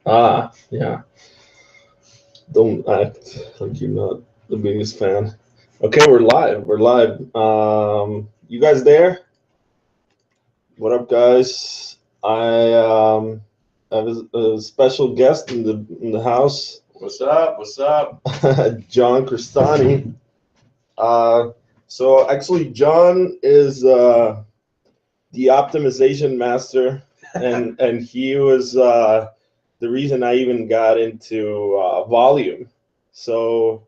Ah, yeah. Don't act like you're not the biggest fan. Okay, we're live. We're live. You guys there? What up, guys? I have a special guest in the house, What's up? What's up? John Cristani. Uh, so actually, John is the optimization master, and he was the reason I even got into volume. So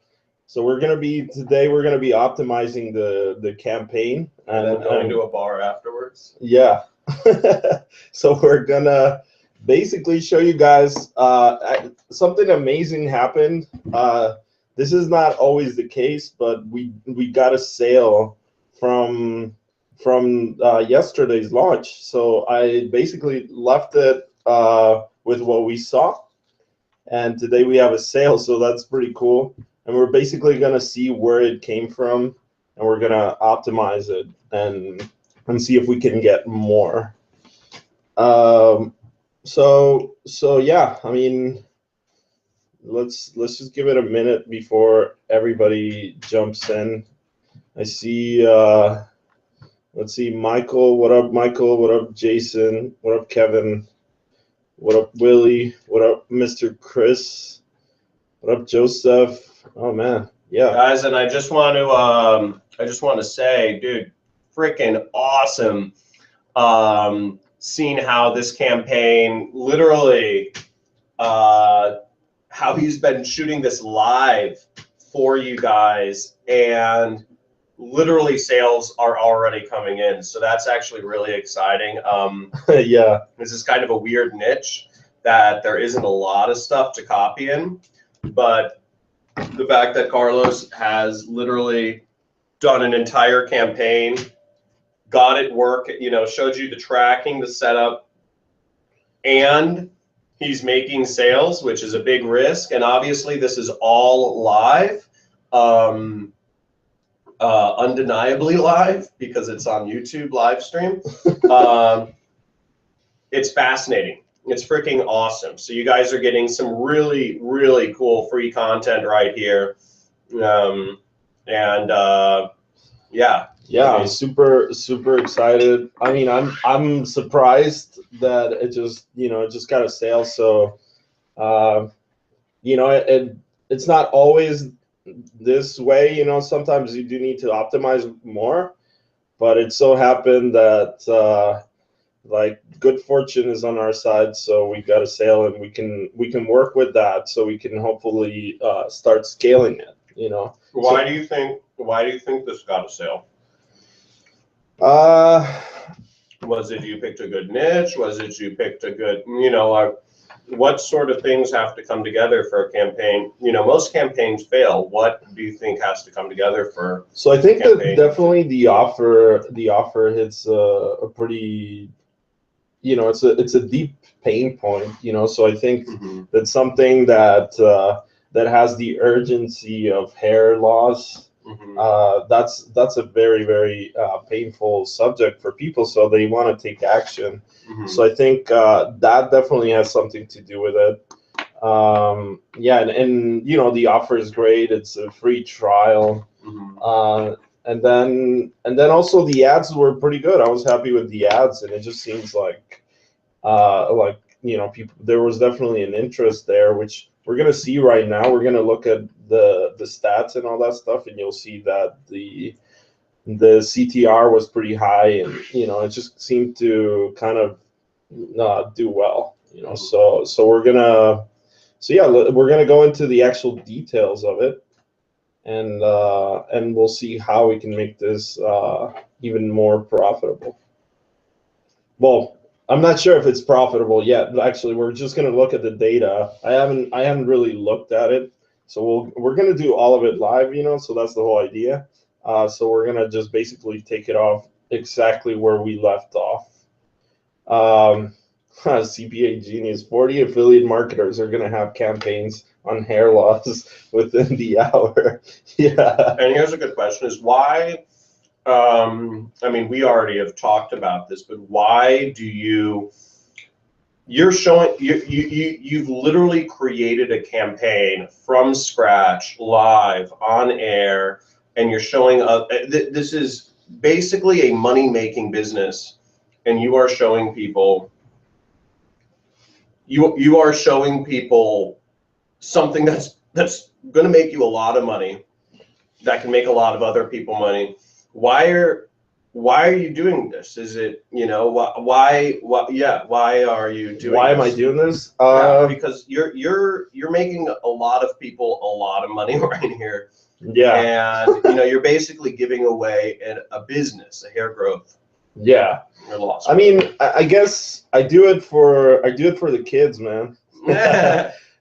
we're gonna be today. We're gonna be optimizing the campaign, And then going and to a bar afterwards. yeah. So we're gonna basically show you guys something amazing happened. This is not always the case, but we got a sale from yesterday's launch. So I basically left it with what we saw, and today we have a sale, so that's pretty cool. And we're basically gonna see where it came from, and we're gonna optimize it and see if we can get more. Um, so yeah, I mean, let's just give it a minute before everybody jumps in. I see. Let's see, Michael. What up, Michael? What up, Jason? What up, Kevin? What up, Willie? What up, Mr. Chris? What up, Joseph? Oh man, yeah. Guys, and I just want to say, dude, freaking awesome. Seeing how this campaign literally how he's been shooting this live for you guys, and literally sales are already coming in. So that's actually really exciting. Yeah. This is kind of a weird niche that there isn't a lot of stuff to copy in, but the fact that Carlos has literally done an entire campaign, got it work, showed you the tracking, the setup, and he's making sales, which is a big risk. And obviously, this is all live, undeniably live because it's on YouTube live stream. It's fascinating. It's freaking awesome. So you guys are getting some really, really cool free content right here. And yeah. Yeah, I mean, super excited. I mean, I'm surprised that it just got a sale. So, uh, it's not always this way. Sometimes you do need to optimize more, but it so happened that like good fortune is on our side. So we got a sale, and we can work with that. So we can hopefully start scaling it. why do you think this got a sale? Uh, Was it you picked a good niche? Was it you picked a good, what sort of things have to come together for a campaign? Most campaigns fail. What do you think has to come together for So I think that campaign? definitely the offer hits a pretty, it's a deep pain point. So I think Mhm. that's something that has the urgency of hair loss. Mhm. That's a very very painful subject for people, so they want to take action. Mhm. So I think that definitely has something to do with it. Yeah, and the offer is great. It's a free trial. Mhm. And then also the ads were pretty good. I was happy with the ads, and it just seems like people, there was definitely an interest there, which we're gonna see right now. We're gonna look at the stats and all that stuff, and you'll see that the CTR was pretty high, and it just seemed to kind of do well. So we're gonna go into the actual details of it, and we'll see how we can make this even more profitable. Well, I'm not sure if it's profitable yet, but actually, we're just gonna look at the data. I haven't really looked at it, so we're gonna do all of it live. So that's the whole idea. So we're gonna just basically take it off exactly where we left off. Um, CPA Genius: 40 affiliate marketers are gonna have campaigns on hair loss within the hour. Yeah. And here's a good question: is why? I mean, we already have talked about this, but why do you you're showing you've literally created a campaign from scratch, live on air, and you're showing this is basically a money-making business, and you are showing people you are showing people something that's going to make you a lot of money, that can make a lot of other people money. Why are you doing this? Is it, you know, why are you doing Why this? am I doing this? Because you're making a lot of people a lot of money right here. Yeah. And you know, you're basically giving away a business, a hair growth. Yeah. You're lost. I mean, I guess I do it for the kids, man.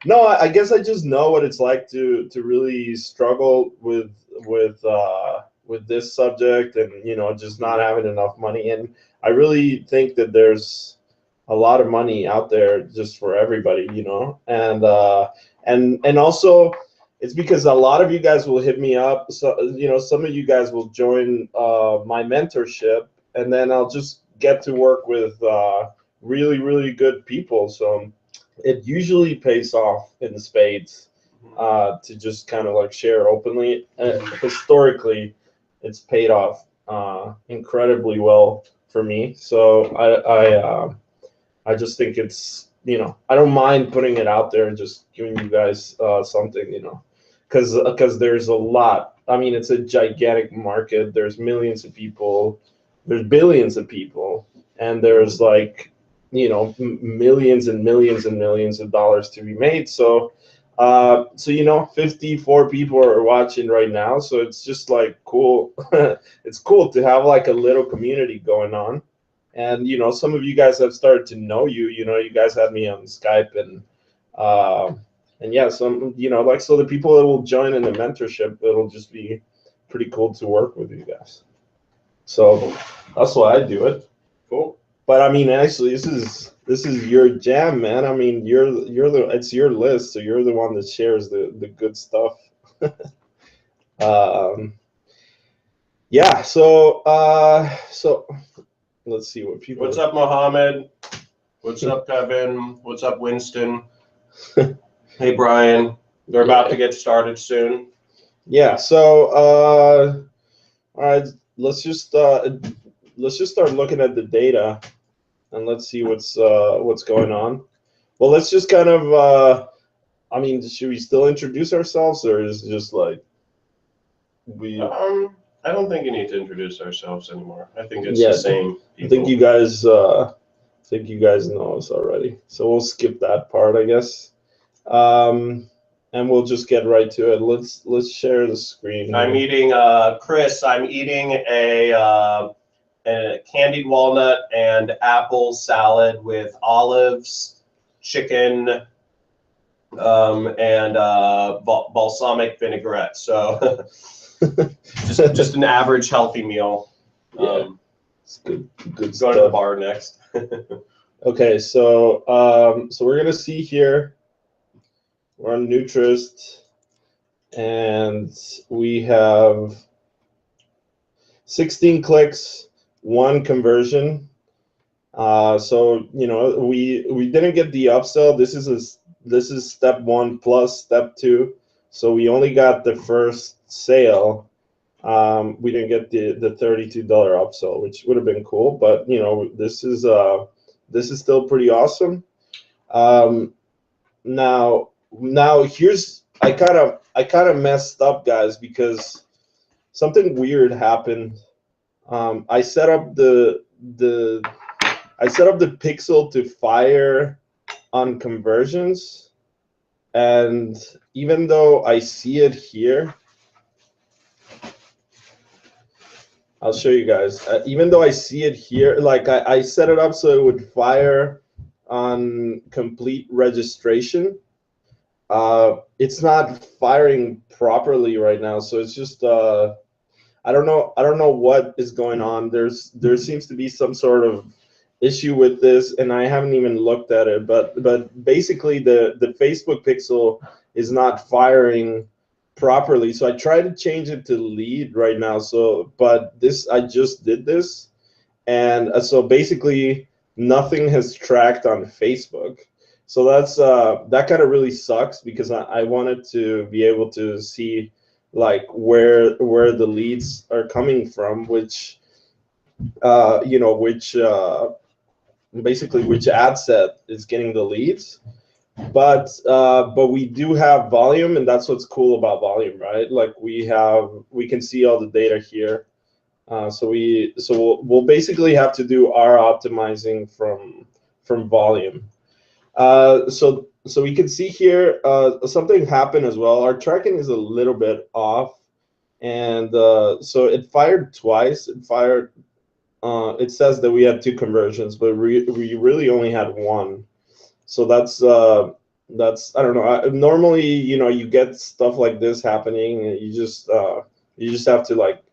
No, I guess I just know what it's like to really struggle with this subject, and you know, just not having enough money. And I really think that there's a lot of money out there just for everybody, you know. And also, it's because a lot of you guys will hit me up. So you know, some of you guys will join my mentorship, and then I'll just get to work with really, really good people. So it usually pays off in spades to just kind of like share openly. Historically, it's paid off incredibly well for me. So I just think it's, you know, I don't mind putting it out there and just giving you guys something, you know, because there's a lot. I mean, it's a gigantic market. There's millions of people. There's billions of people, and there's like, you know, millions and millions and millions of dollars to be made. So you know, 54 people are watching right now, so it's just like cool. It's cool to have like a little community going on. And you know, some of you guys have started to know you. You know, you guys had me on Skype, and yeah, some, you know, like, so the people that will join in the mentorship, it'll just be pretty cool to work with you guys. So that's why I do it. Cool. But I mean, actually, this is your jam, man. I mean, it's your list, so you're the one that shares the good stuff. Yeah. So let's see what people. What's up, Mohammed? What's up, Kevin? What's up, Winston? Hey, Brian. They're about to get started soon. Yeah. So all right, let's just start looking at the data, and let's see what's going on. Well, let's just kind of I mean, should we still introduce ourselves, or is it just like we? I don't think you need to introduce ourselves anymore. I think it's Yeah, the same people. I think you guys know us already, so we'll skip that part, I guess. And we'll just get right to it. Let's share the screen. I'm eating Chris. I'm eating a candied walnut and apple salad with olives, chicken, and balsamic vinaigrette. So just an average healthy meal. Yeah, it's good Go stuff. to the bar next. Okay, so we're gonna see here. We're on Nutrist, and we have 16 clicks, 1 conversion. So you know, we didn't get the upsell. This is step 1 plus step 2. So we only got the first sale. We didn't get the $32 upsell, which would have been cool. But you know, this is still pretty awesome. Now here's, I kind of messed up, guys, because something weird happened. I set up the pixel to fire on conversions, and even though I see it here, I'll show you guys. Even though I see it here, like I set it up so it would fire on complete registration. It's not firing properly right now, so it's just I don't know what is going on. There seems to be some sort of issue with this, and I haven't even looked at it. But basically, the Facebook pixel is not firing properly. So I tried to change it to lead right now. So, but I just did this, and so basically nothing has tracked on Facebook. So that's that kind of really sucks because I wanted to be able to see like where the leads are coming from, which you know, which basically which ad set is getting the leads. But we do have volume, and that's what's cool about volume, right? Like we can see all the data here. So we'll basically have to do our optimizing from volume. So we can see here something happened as well. Our tracking is a little bit off, and so it fired twice. It says that we had 2 conversions, but we really only had 1. So that's I don't know. Normally, you know, you get stuff like this happening, and you just have to like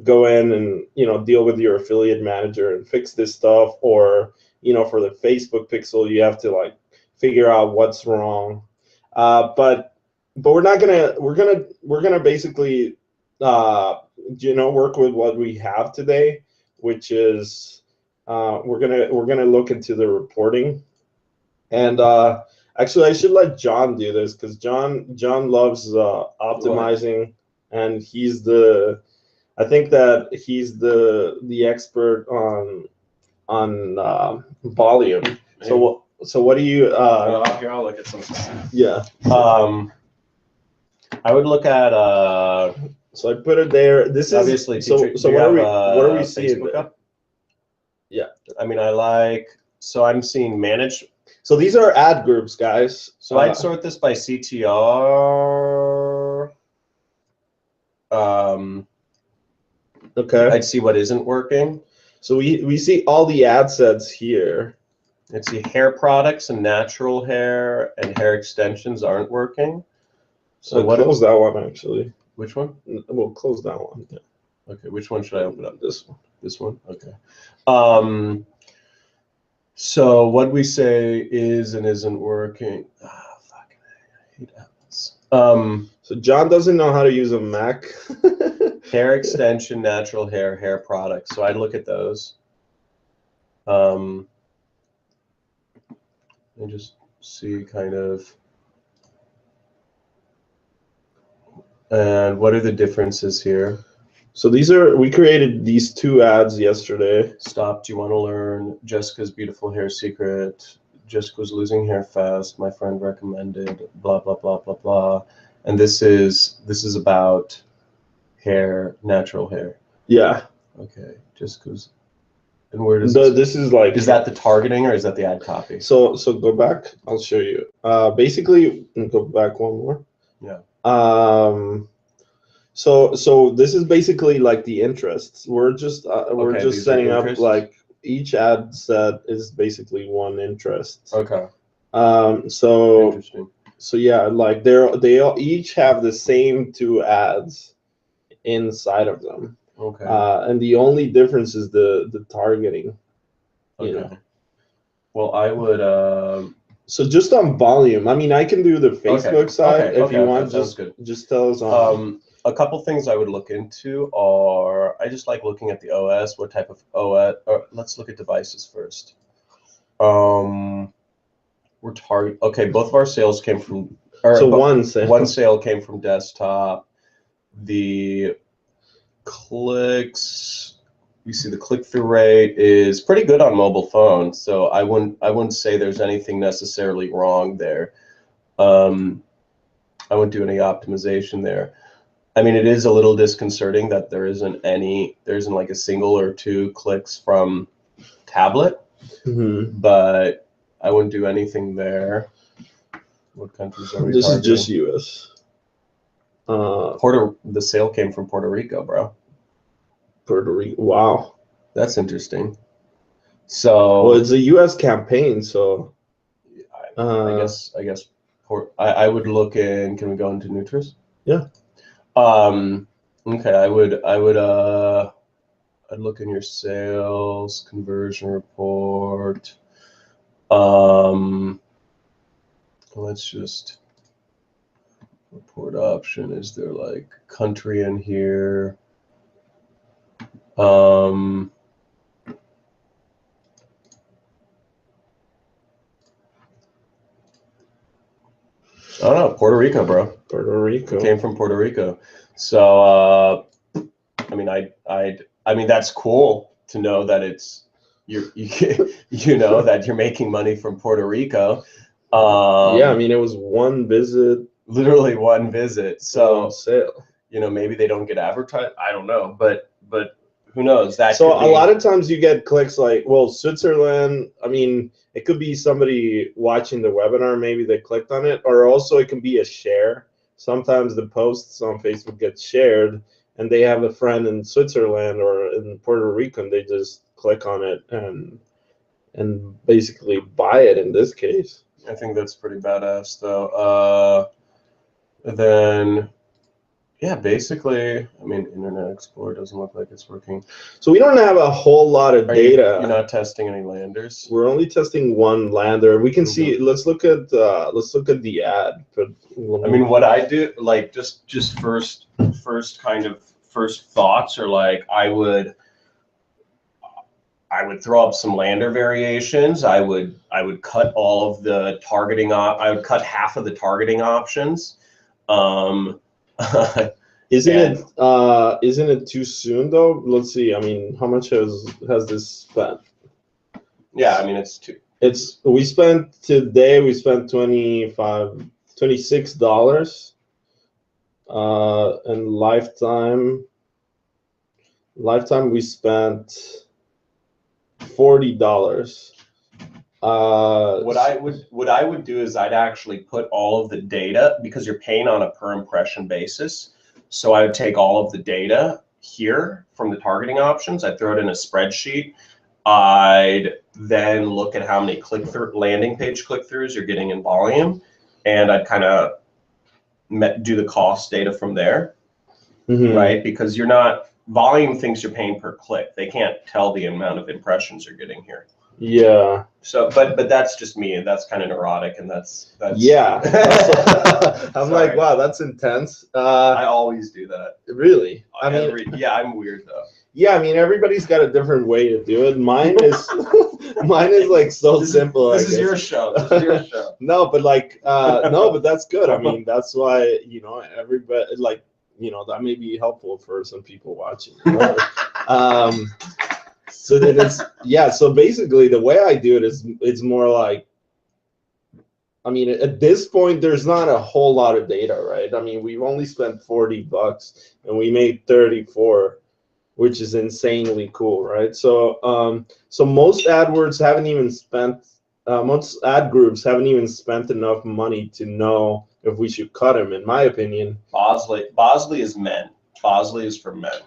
go in and, you know, deal with your affiliate manager and fix this stuff, or, you know, for the Facebook pixel, you have to like figure out what's wrong. But we're gonna basically you know, work with what we have today, which is we're gonna look into the reporting. And actually, I should let John do this because John loves optimizing, and I think that he's the expert on volume. So what do you? Here, I'll look at some. Yeah. I would look at. So I put it there. This obviously is so. So what are we seeing? Up? Yeah. I mean, I like. So I'm seeing managed. So these are ad groups, guys. So I'd sort this by CTR. Okay. I'd see what isn't working. So we see all the ad sets here. I'd see hair products and natural hair and hair extensions aren't working. So close that one actually. Which one? We'll close that one. Yeah. Okay, which one should I open up? This one. This one? Okay. So what we say is and isn't working. Oh, fuck. I hate apples. So John doesn't know how to use a Mac. Hair extension, natural hair, hair products. So I'd look at those. And just see kind of. And what are the differences here? So we created these 2 ads yesterday. Stop. Do you want to learn Jessica's beautiful hair secret? Jessica's losing hair fast. My friend recommended. Blah blah blah blah blah. And this is about hair, natural hair. Yeah. Okay. Jessica's. And where does this is like? Is that the targeting or is that the ad copy? So go back. I'll show you. Basically, go back one more. Yeah. So this is basically like the interests. We're just setting up like each ad set is basically one interest. Okay. So interesting. So yeah, like they all each have the same 2 ads inside of them. Okay. And the only difference is the targeting. Okay. You know. Well, I would. So just on volume, I mean, I can do the Facebook side if you want. Just tell us on. A couple things I would look into are I just like looking at the OS. What type of OS? Or let's look at devices first. We're target. Okay, both of our sales came from. One sale came from desktop. The clicks. You see the click-through rate is pretty good on mobile phones, so I wouldn't say there's anything necessarily wrong there. I wouldn't do any optimization there. I mean, it is a little disconcerting that there isn't like a single or 2 clicks from tablet, but I wouldn't do anything there. What countries are we This targeting? is just US. The sale came from Puerto Rico, bro. Puerto Rico. Wow. That's interesting. So well, it's a US campaign, so I guess I would look in. Can we go into Nutris? Yeah. Okay, I'd look in your sales conversion report. Let's just report option. Is there like country in here? Oh no, Puerto Rico, bro. Puerto Rico. Came from Puerto Rico. So I mean that's cool to know that it's you know that you're making money from Puerto Rico. Yeah, I mean it was one visit, literally one visit. So sale. You know, maybe they don't get advertised. I don't know, but who knows? That so could a be... lot of times you get clicks like, well, Switzerland. I mean, it could be somebody watching the webinar. Maybe they clicked on it, or also it can be a share. Sometimes the posts on Facebook get shared, and they have a friend in Switzerland or in Puerto Rico, and they just click on it and basically buy it. In this case, I think that's pretty badass, though. Then. Yeah, basically, I mean, Internet Explorer doesn't look like it's working. So we don't have a whole lot of data. You're not testing any landers? We're only testing one lander. We can see. Let's look at the ad. But I mean, what I do, like, just first thoughts are like, I would throw up some lander variations. I would cut all of the targeting. I would cut half of the targeting options. Isn't it too soon though? Let's see. I mean, how much has this spent? Yeah, I mean we spent today. We spent $26. And lifetime we spent $40. What I would do is I'd actually put all of the data, because you're paying on a per impression basis. So I would take all of the data here from the targeting options. I'd throw it in a spreadsheet. I'd then look at how many landing page click-throughs you're getting in volume, and I'd kind of do the cost data from there, right? Because volume thinks you're paying per click. They can't tell the amount of impressions you're getting here. Yeah. So, but that's just me, and that's kind of neurotic, and that's yeah. I'm like, wow, that's intense. I always do that. Really? Yeah, I'm weird though. Yeah, I mean, everybody's got a different way to do it. Mine is like so simple. This is your show. This is your show. No, but like, no, but that's good. I mean, that's why, everybody, like, that may be helpful for some people watching. So then so basically the way I do it is, it's more like, I mean, at this point, there's not a whole lot of data, right? I mean, we've only spent $40 and we made 34, which is insanely cool, right? So, so most AdWords haven't even spent, most ad groups haven't even spent enough money to know if we should cut them, in my opinion. Bosley is men. Bosley is for men.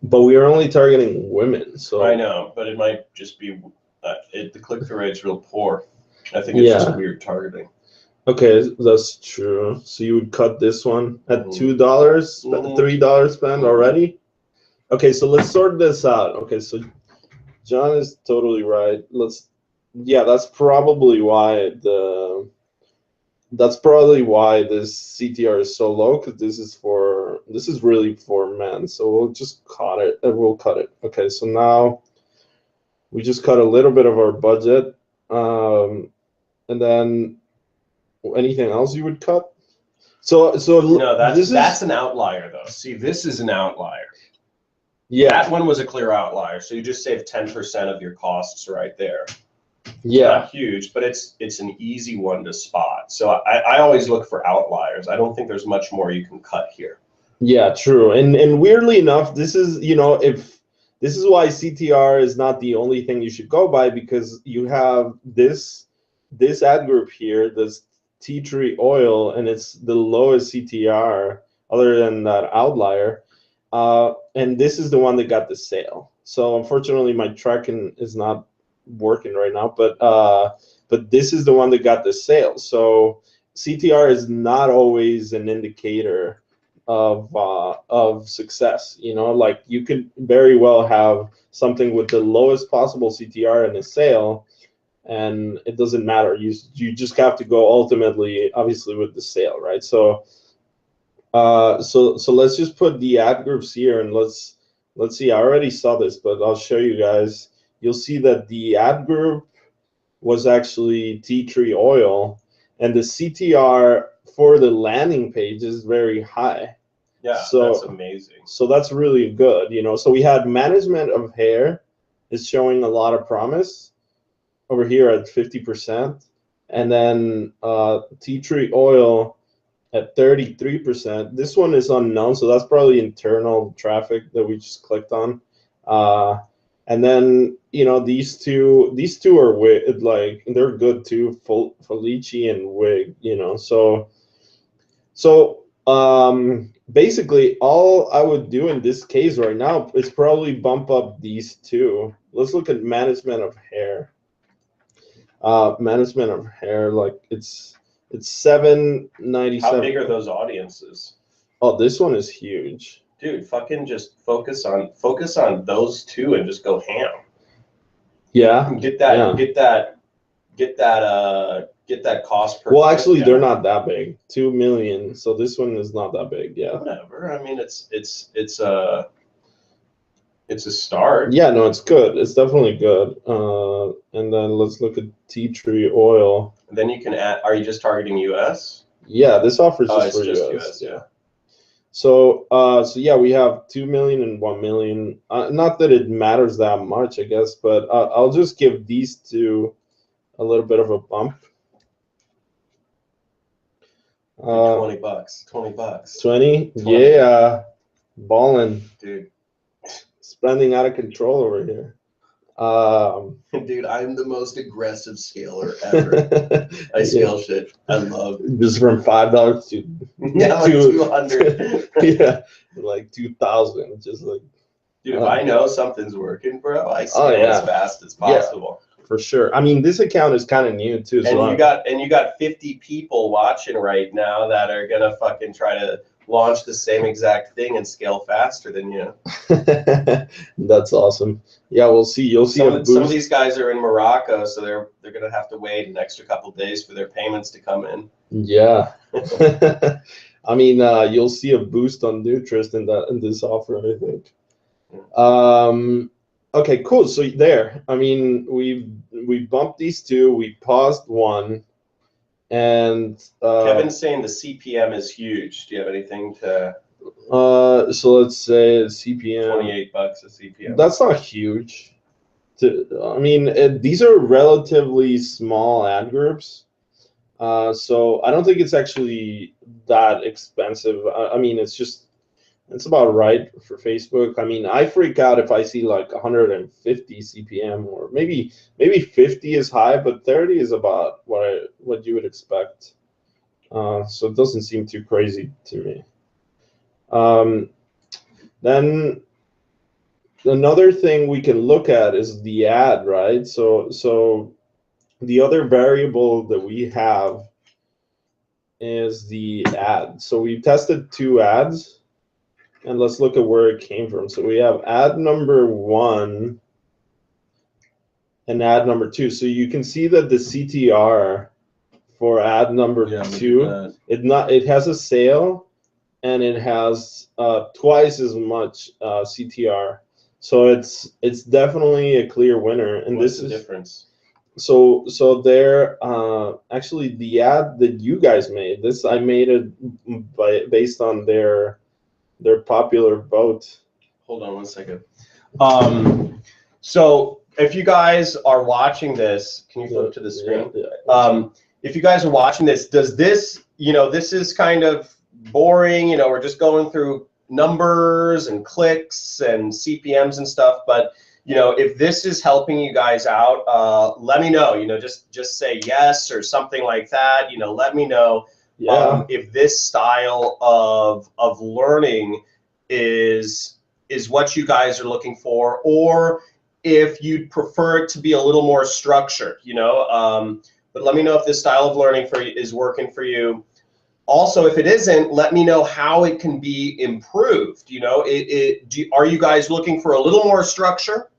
But we are only targeting women, so. I know, but it might just be, the click-through rate's real poor. I think it's just weird targeting. Okay, that's true. So you would cut this one at $2, $3 spend already? Okay, so let's sort this out. Okay, so John is totally right. That's probably why this CTR is so low, because this is really for men. So we'll just cut it. Okay, so now we just cut a little bit of our budget, and then anything else you would cut? So no, that's an outlier though. See, this is an outlier. Yeah, that one was a clear outlier. So you just save 10% of your costs right there. Yeah, not huge, but it's an easy one to spot. So I always look for outliers. I don't think there's much more you can cut here. Yeah, true. And weirdly enough, this is, if this is why CTR is not the only thing you should go by, because you have this ad group here, this tea tree oil, and it's the lowest CTR other than that outlier. And this is the one that got the sale. So unfortunately, my tracking is not working right now, but this is the one that got the sale. So CTR is not always an indicator of success. Like you could very well have something with the lowest possible CTR and a sale, and it doesn't matter. You just have to go ultimately, obviously, with the sale, right? So so let's just put the ad groups here, and let's see. I already saw this, but I'll show you guys. You'll see that the ad group was actually tea tree oil, and the CTR for the landing page is very high. Yeah, So that's amazing. So that's really good, you know. So we had management of hair is showing a lot of promise over here at 50%, and then tea tree oil at 33%. This one is unknown, so that's probably internal traffic that we just clicked on. And then, you know, these two are like, they're good too, Felici and Wig, you know. So basically all I would do in this case right now is probably bump up these two. Let's look at management of hair. Management of hair, like it's 797. How big are those audiences? Oh, this one is huge. Dude, fucking just focus on those two and just go ham. Yeah. Get that cost per. Well, actually, they're not that big. 2 million. So this one is not that big. Yeah. Whatever. I mean, it's a start. Yeah, no, it's good. It's definitely good. And then let's look at tea tree oil. And then you can add. Are you just targeting US? Yeah, this offers just for just US. Yeah. So yeah, we have 2 million and 1 million. Not that it matters that much, I guess, but I'll just give these two a little bit of a bump. $20. 20? Yeah, balling. Dude. Spending out of control over here. Dude, I'm the most aggressive scaler ever. I scale shit. I love. Just from $5 to like 200. Yeah, like 2,000. Just like. Dude, if I know something's working, bro, I scale as fast as possible. Yeah, for sure. I mean, this account is kind of new too. And you got 50 people watching right now that are gonna fucking try to launch the same exact thing and scale faster than you. That's awesome. Yeah, we'll see. You'll see some of these guys are in Morocco, so they're gonna have to wait an extra couple days for their payments to come in. Yeah. I mean, you'll see a boost on Nutrist in this offer, I think. Okay, cool. So there. I mean, we bumped these two. We paused one. And Kevin's saying the CPM is huge. Do you have anything to? So let's say CPM. $28 a CPM. That's not huge. I mean, these are relatively small ad groups, so I don't think it's actually that expensive. I mean, it's about right for Facebook. I mean, I freak out if I see like 150 CPM, or maybe 50 is high, but 30 is about what you would expect. So it doesn't seem too crazy to me. Then another thing we can look at is the ad, right? So the other variable that we have is the ad. So we tested 2 ads. And let's look at where it came from. So we have ad number 1 and ad number 2. So you can see that the CTR for ad number 2, it has a sale and it has twice as much CTR. So it's definitely a clear winner. And what's the difference? So there, actually the ad that you guys made, I made it based on their popular vote. Hold on one second. So if you guys are watching this, can you flip to the screen? Yeah. If you guys are watching this, does this, this is kind of boring, we're just going through numbers and clicks and CPMs and stuff, but if this is helping you guys out, let me know, just say yes or something like that, let me know. Yeah. If this style of learning is what you guys are looking for, or if you'd prefer it to be a little more structured, but let me know if this style of learning is working for you. Also, if it isn't, let me know how it can be improved. Are you guys looking for a little more structure?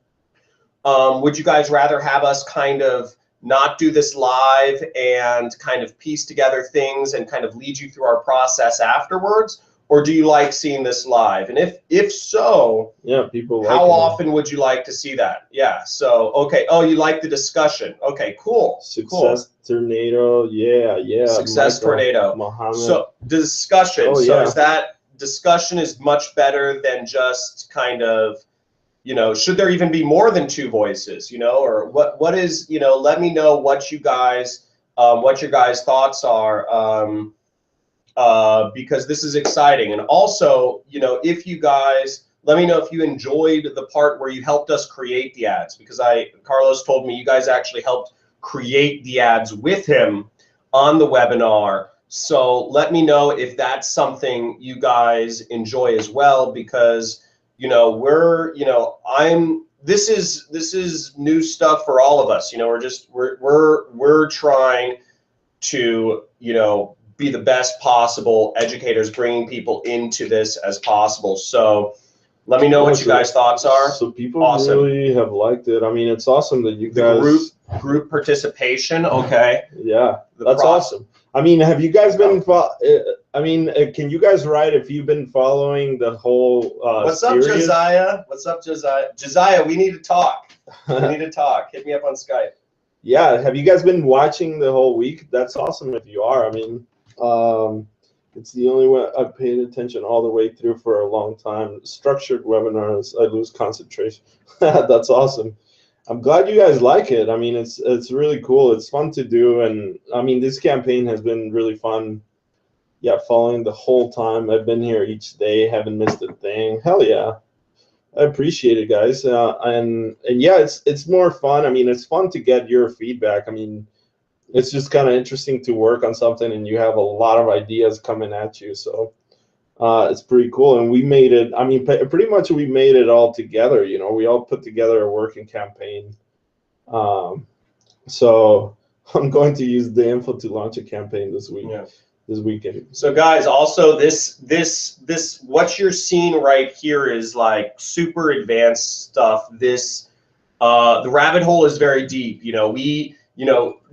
Would you guys rather have us kind of not do this live and kind of piece together things and kind of lead you through our process afterwards? or do you like seeing this live? And if so, yeah, people how like often would you like to see that? Yeah. So okay. Oh, you like the discussion? Okay. Cool. Success Tornado. Yeah, yeah. Success Michael Tornado. Muhammad. So discussion. Oh, So yeah. is that discussion is much better than just kind of, you know, should there even be more than 2 voices, you know, or what is, you know, let me know what you guys, what your guys' thoughts are, because this is exciting. And also, you know, if you guys, let me know if you enjoyed the part where you helped us create the ads, because Carlos told me you guys actually helped create the ads with him on the webinar. So let me know if that's something you guys enjoy as well, because, you know, this is new stuff for all of us. You know, we're trying to, you know, be the best possible educators, bringing people into this as possible. So let me know what you guys' thoughts are. So people Awesome. really have liked it. I mean, it's awesome that you The guys group participation. Okay. Yeah, that's awesome. I mean, have you guys been? Can you guys write if you've been following the whole What's series? up, Josiah? What's up, Josiah? Josiah, we need to talk. We need to talk. Hit me up on Skype. Yeah, have you guys been watching the whole week? That's awesome if you are. I mean, it's the only way I've paid attention all the way through for a long time. Structured webinars, I lose concentration. That's awesome. I'm glad you guys like it. I mean, it's really cool. It's fun to do, and I mean, this campaign has been really fun. Yeah, following the whole time. I've been here each day, haven't missed a thing. Hell yeah, I appreciate it, guys. And yeah, it's more fun. I mean, it's fun to get your feedback. I mean, it's just kind of interesting to work on something, and you have a lot of ideas coming at you. So. It's pretty cool, and we made it. I mean, pretty much we made it all together. You know, we all put together a working campaign. So I'm going to use the info to launch a campaign this week. Yeah. This weekend. So guys, also this what you're seeing right here is like super advanced stuff. This the rabbit hole is very deep.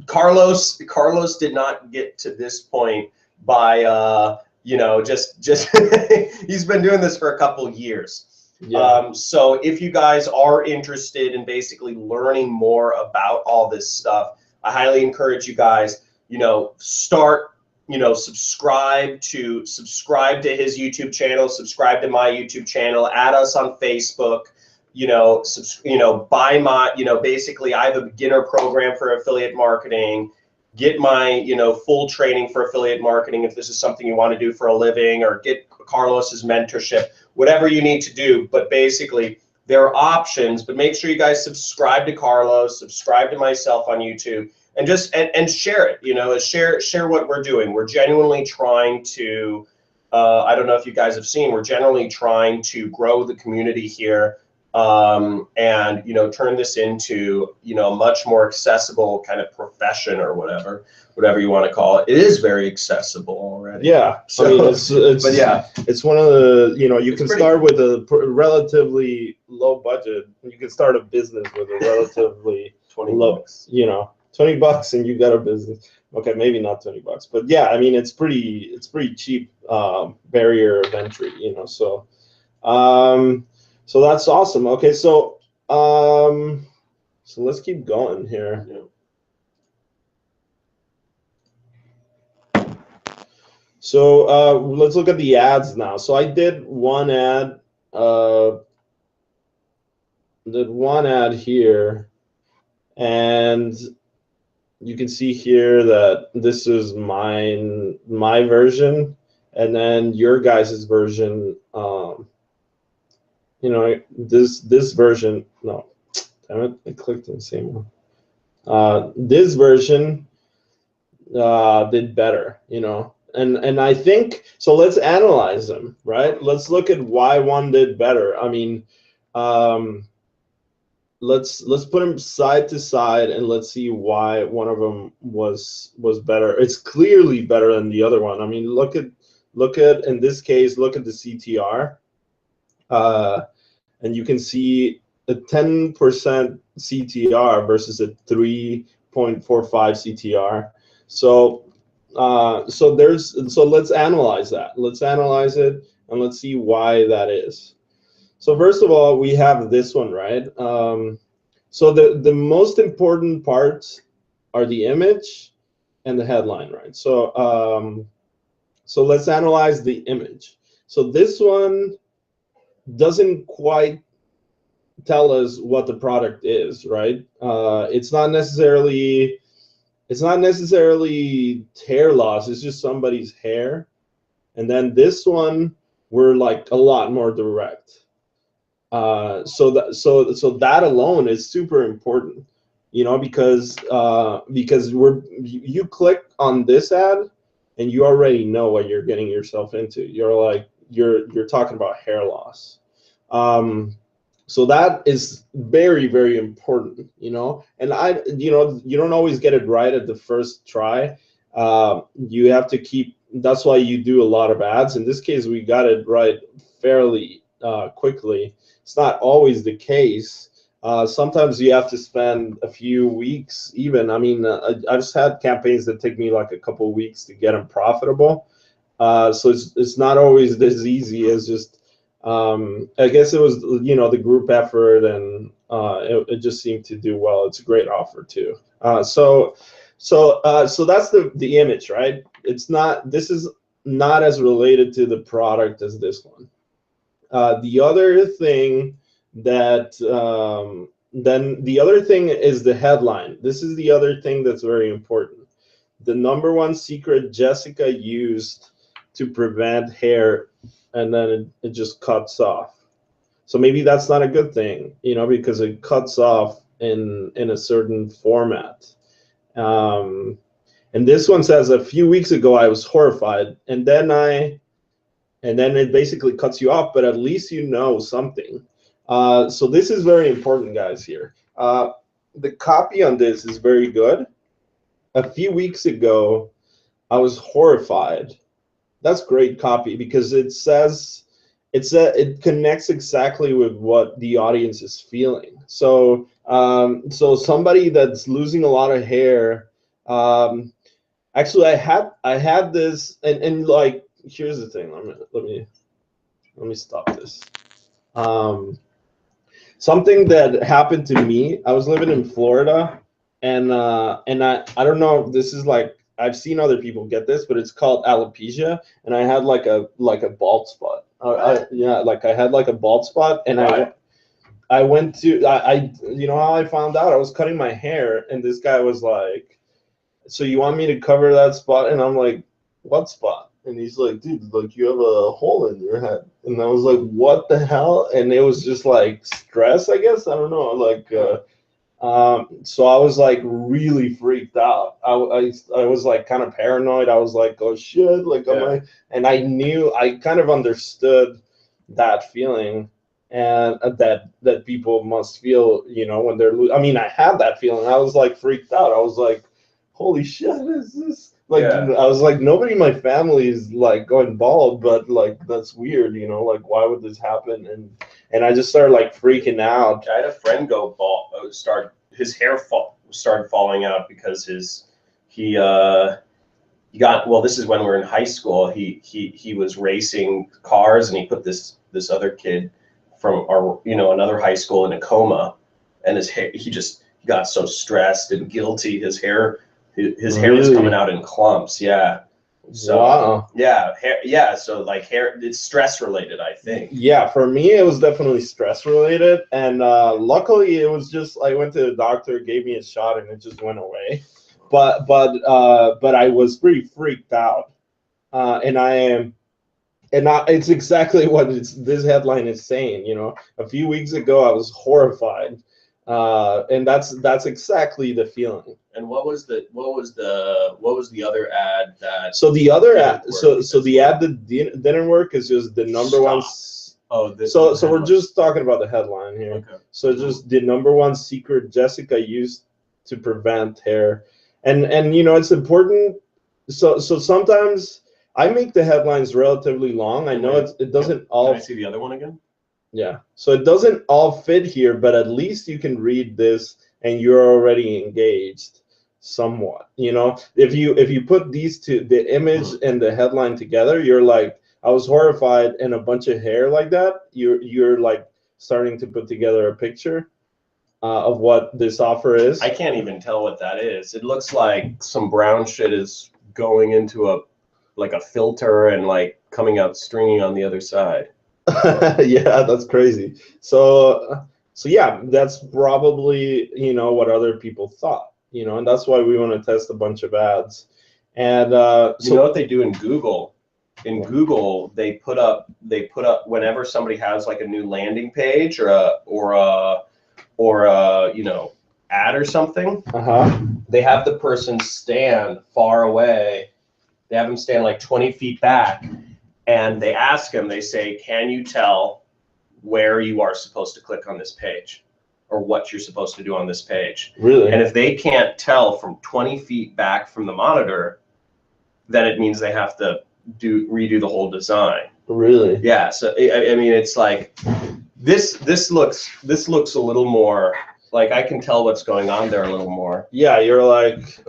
Carlos did not get to this point by just he's been doing this for a couple of years. Yeah. So if you guys are interested in basically learning more about all this stuff, I highly encourage you guys, start, subscribe to his YouTube channel, subscribe to my YouTube channel, add us on Facebook, buy my, basically I have a beginner program for affiliate marketing. Get my, full training for affiliate marketing if this is something you want to do for a living, or get Carlos's mentorship, whatever you need to do. But basically, there are options. But make sure you guys subscribe to Carlos, subscribe to myself on YouTube, and just and share it. Share what we're doing. We're genuinely trying to. I don't know if you guys have seen. We're generally trying to grow the community here. And turn this into a much more accessible kind of profession, or whatever you want to call it. It is very accessible already. Yeah, so I mean, but yeah, it's one of the you can start with a relatively low budget. You can start a business with a relatively low, $20 and you got a business. Okay, maybe not $20, but yeah, I mean it's pretty cheap barrier of entry. So. So that's awesome. Okay, so let's keep going here. Yeah. So let's look at the ads now. So I did one ad. Here, and you can see here that this is my version, and then your guys' version. This version, no, damn it, I clicked on the same one. This version did better, and I think, so let's analyze them, right? Let's look at why one did better. I mean, let's put them side to side and let's see why one of them was better. It's clearly better than the other one. I mean, look at, in this case, look at the CTR. And you can see a 10% CTR versus a 3.45 CTR. So So let's analyze that. Let's analyze it and let's see why that is. So first of all, we have this one, right? So the most important parts are the image and the headline, right? So let's analyze the image. So this one doesn't quite tell us what the product is, right? It's not necessarily hair loss. It's just somebody's hair. And then this one, we're like a lot more direct. So that alone is super important, you know, because you click on this ad and you already know what you're getting yourself into. You're talking about hair loss. So that is very, very important, you know. And you don't always get it right at the first try. You have to keep. That's why you do a lot of ads. In this case, we got it right fairly quickly. It's not always the case. Sometimes you have to spend a few weeks even. I mean, I've just had campaigns that take me like a couple of weeks to get them profitable. So it's not always this easy as just, I guess it was, the group effort, and it just seemed to do well. It's a great offer too. So that's the image, right? This is not as related to the product as this one. The other thing is the headline. This is the other thing that's very important. The number one secret Jessica used to prevent hair, and then it just cuts off. So maybe that's not a good thing, because it cuts off in a certain format. And this one says, a few weeks ago I was horrified, and then it basically cuts you off, but at least you know something. So this is very important, guys, here. The copy on this is very good. A few weeks ago, I was horrified. That's great copy, because it connects exactly with what the audience is feeling. So somebody that's losing a lot of hair. Actually, I had this, and like, here's the thing. Let me stop this. Something that happened to me. I was living in Florida, and I don't know if this is like, I've seen other people get this, but it's called alopecia, and I had like a bald spot. Like I had like a bald spot, and Right. I went to you know how I found out? I was cutting my hair, and this guy was like, "So you want me to cover that spot?" And I'm like, "What spot?" And he's like, "Dude, like you have a hole in your head." And I was like, "What the hell?" And it was just like stress, I guess. I don't know. Like, so I was like really freaked out. I was like kind of paranoid. I was like, "Oh shit!" Like, Yeah. and I kind of understood that feeling, and that people must feel, when they're. I mean, I had that feeling. I was like freaked out. I was like, "Holy shit, is this?" Like, Yeah. I was like, nobody in my family is like going bald, but like that's weird, like why would this happen? And I just started like freaking out. I had a friend go bald. His hair started falling out because he got, well, this is when we were in high school. He was racing cars, and he put this other kid from our another high school in a coma, and his hair, he got so stressed and guilty. His hair was Really? coming out in clumps. Yeah. So Wow. yeah, so like hair, it's stress related, I think. Yeah, for me it was definitely stress related, and luckily it was just, I went to the doctor, gave me a shot, and it just went away. But I was pretty freaked out, it's exactly what this headline is saying. A few weeks ago I was horrified, and that's exactly the feeling. And what was the other ad that? So the other ad, didn't so work so as the well? ad that didn't work is just the number one. Oh, this. So we're just talking about the headline here. Okay. So just the number one secret Jessica used to prevent hair, and it's important. So sometimes I make the headlines relatively long. I know it doesn't all. Can I see the other one again? Yeah. So it doesn't all fit here, but at least you can read this and you're already engaged. somewhat. You know, if you put these two, the image and the headline together, you're like, I was horrified, and a bunch of hair like that, you're like starting to put together a picture of what this offer is. I can't even tell what that is. It looks like some brown shit is going into a filter and like coming out stringy on the other side. Yeah, that's crazy. So yeah, that's probably, you know, what other people thought, you know, and that's why we want to test a bunch of ads. And you know what they do in Google? In Google, they put up whenever somebody has like a new landing page or a you know, ad or something. They have the person stand far away. They have them stand like 20 feet back, and they ask them. They say, "Can you tell where you are supposed to click on this page, or what you're supposed to do on this page?" Really? And if they can't tell from 20 feet back from the monitor, then it means they have to redo the whole design. Really? Yeah. So I mean, it's like this looks a little more like I can tell what's going on there a little more. Yeah, you're like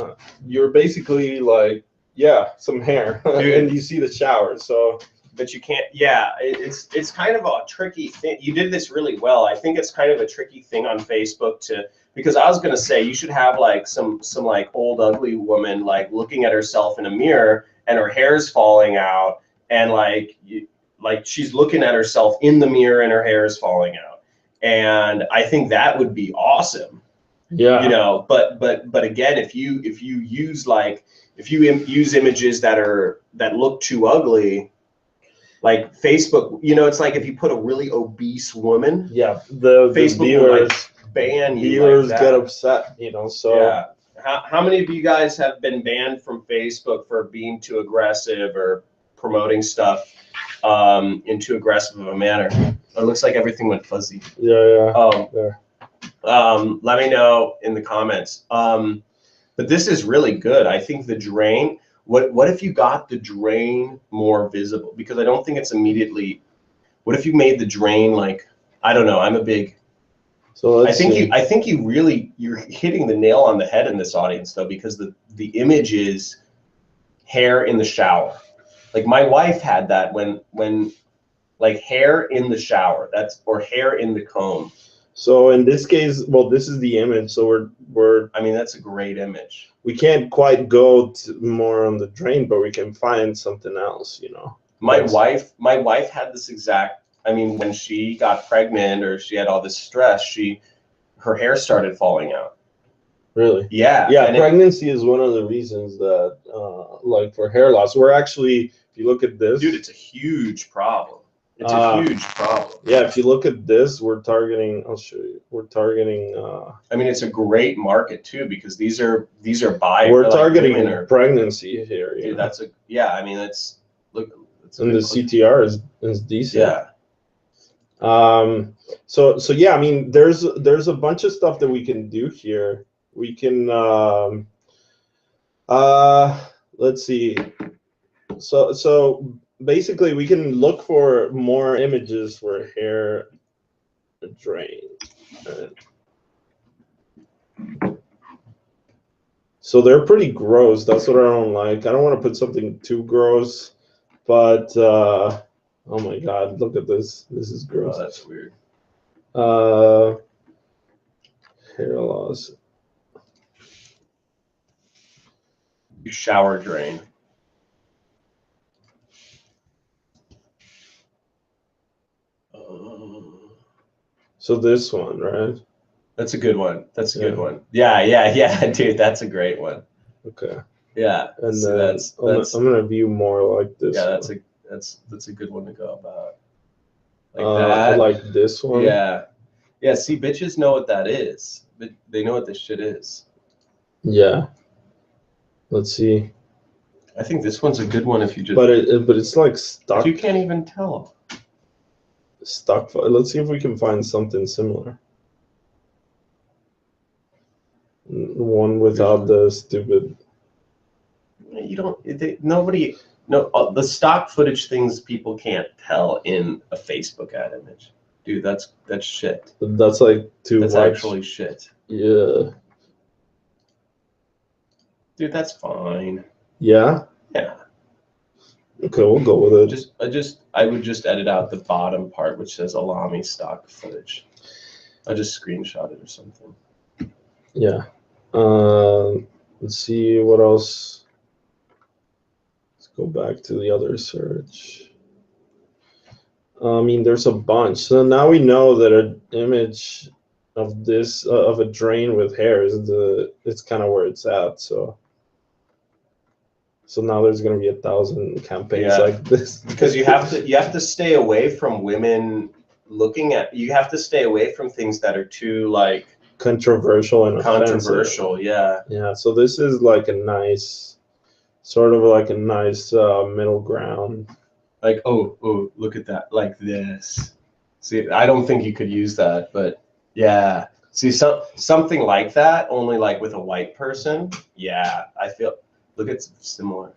you're basically like, yeah, some hair, and you see the shower. So, but you can't. Yeah, it's kind of a tricky thing. You did this really well. I think it's kind of a tricky thing on Facebook because I was gonna say you should have like some like old ugly woman like looking at herself in a mirror and her hair's falling out, and like she's looking at herself in the mirror and her hair is falling out. And I think that would be awesome. Yeah. You know, but again, if you use images that look too ugly, like Facebook, you know, it's like if you put a really obese woman, yeah, the Facebook viewers, will like ban you. Viewers like get upset, you know. So yeah. How many of you guys have been banned from Facebook for being too aggressive or promoting stuff in too aggressive of a manner? It looks like everything went fuzzy. Yeah. Let me know in the comments. But this is really good. I think the drain. What if you got the drain more visible? Because I don't think it's immediately. What if you made the drain like, I don't know. I'm a big. So I think you're hitting the nail on the head in this audience though, because the image is hair in the shower. Like my wife had that when like hair in the shower, or hair in the comb. So in this case, well, this is the image. So we're I mean, that's a great image. We can't quite go more on the drain, but we can find something else, you know. My wife had this exact. I mean, when she got pregnant or she had all this stress, her hair started falling out. Really? Yeah. Yeah. Pregnancy is one of the reasons that, like for hair loss, we're actually, if you look at this, dude, it's a huge problem. It's a huge problem. Yeah, if you look at this, we're targeting. I'll show you. We're targeting. I mean, it's a great market too because these are buyers. We're targeting pregnancy here. Dude, that's I mean, that's look. And the CTR is decent. Yeah. So yeah, I mean, there's a bunch of stuff that we can do here. We can let's see. So basically, we can look for more images for hair drain. So they're pretty gross. That's what I don't like. I don't want to put something too gross, but oh my God, look at this. This is gross. Oh, that's weird. Hair loss. Shower drain. So this one, right? That's a good one. That's a good one. Yeah, dude, that's a great one. Okay. Yeah. And so then I'm gonna view more like this. Yeah, that's a good one to go about. Like that. I like this one. Yeah. Yeah. See, bitches know what that is. They know what this shit is. Yeah. Let's see. I think this one's a good one if you just. But it's like stuck. You can't even tell. Stuck. Let's see if we can find something similar. One without the stupid. You don't. Nobody. No, the stock footage things people can't tell in a Facebook ad image, dude. That's shit. That's like too much. That's actually shit. Yeah. Dude, that's fine. Yeah. Yeah. Okay, we'll go with it. I would just edit out the bottom part which says Alamy stock footage. I just screenshot it or something. Yeah. Let's see what else. Let's go back to the other search. I mean, there's a bunch. So now we know that an image of this of a drain with hair is it's kind of where it's at. So now there's going to be 1,000 campaigns like this. Because you have to stay away from women looking at. You have to stay away from things that are too like controversial and controversial. Offensive. Yeah. Yeah. So this is like a nice, sort of like a nice middle ground. Like oh look at that, like this. See, I don't think you could use that, but yeah. See, something like that, only like with a white person. Yeah, I feel. Look at similar.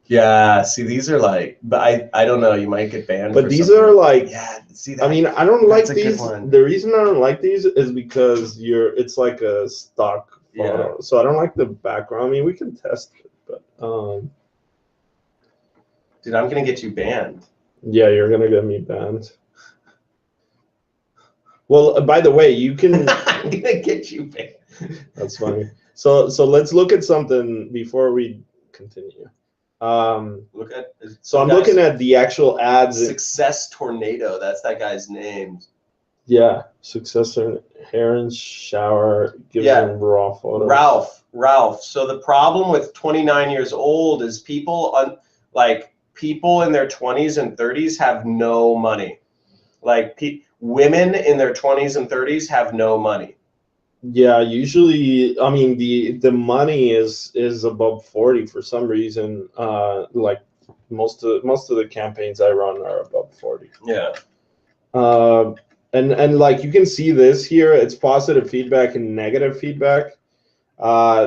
Yeah, see, these are like, but I don't know. You might get banned. But these are like, yeah. See, that, I mean, I don't like these. The reason I don't like these is because it's like a stock photo. Yeah. So I don't like the background. I mean, we can test it, but dude, I'm gonna get you banned. Yeah, you're gonna get me banned. Well, by the way, you can. I'm gonna get you banned. That's funny. So let's look at something before we continue. Look at. So I'm looking at the actual ads. Success Tornado. That's that guy's name. Yeah, Success Hair and Shower. Gives them raw photos. Ralph. So the problem with 29 years old is people in their 20s and 30s have no money. Like women in their 20s and 30s have no money. Yeah, usually, I mean, the money is above 40 for some reason. Like most of the campaigns I run are above 40. Yeah. And like you can see this here, it's positive feedback and negative feedback.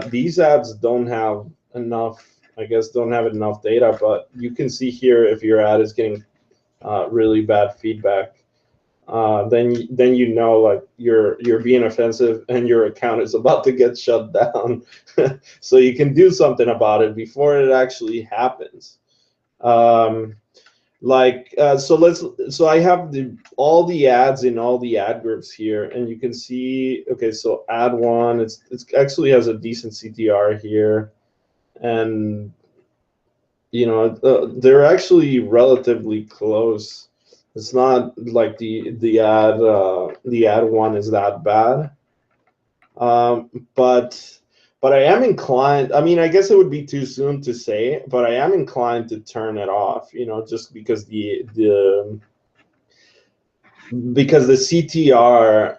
These ads don't have enough, I guess, don't have enough data, but you can see here if your ad is getting really bad feedback. Then you know, like you're being offensive and your account is about to get shut down. So you can do something about it before it actually happens. So I have all the ads in all the ad groups here, and you can see, okay, so ad one, it's actually has a decent CTR here, and you know, they're actually relatively close. It's not like the ad one is that bad, but I am inclined. I mean, I guess it would be too soon to say, but I am inclined to turn it off. You know, just because the CTR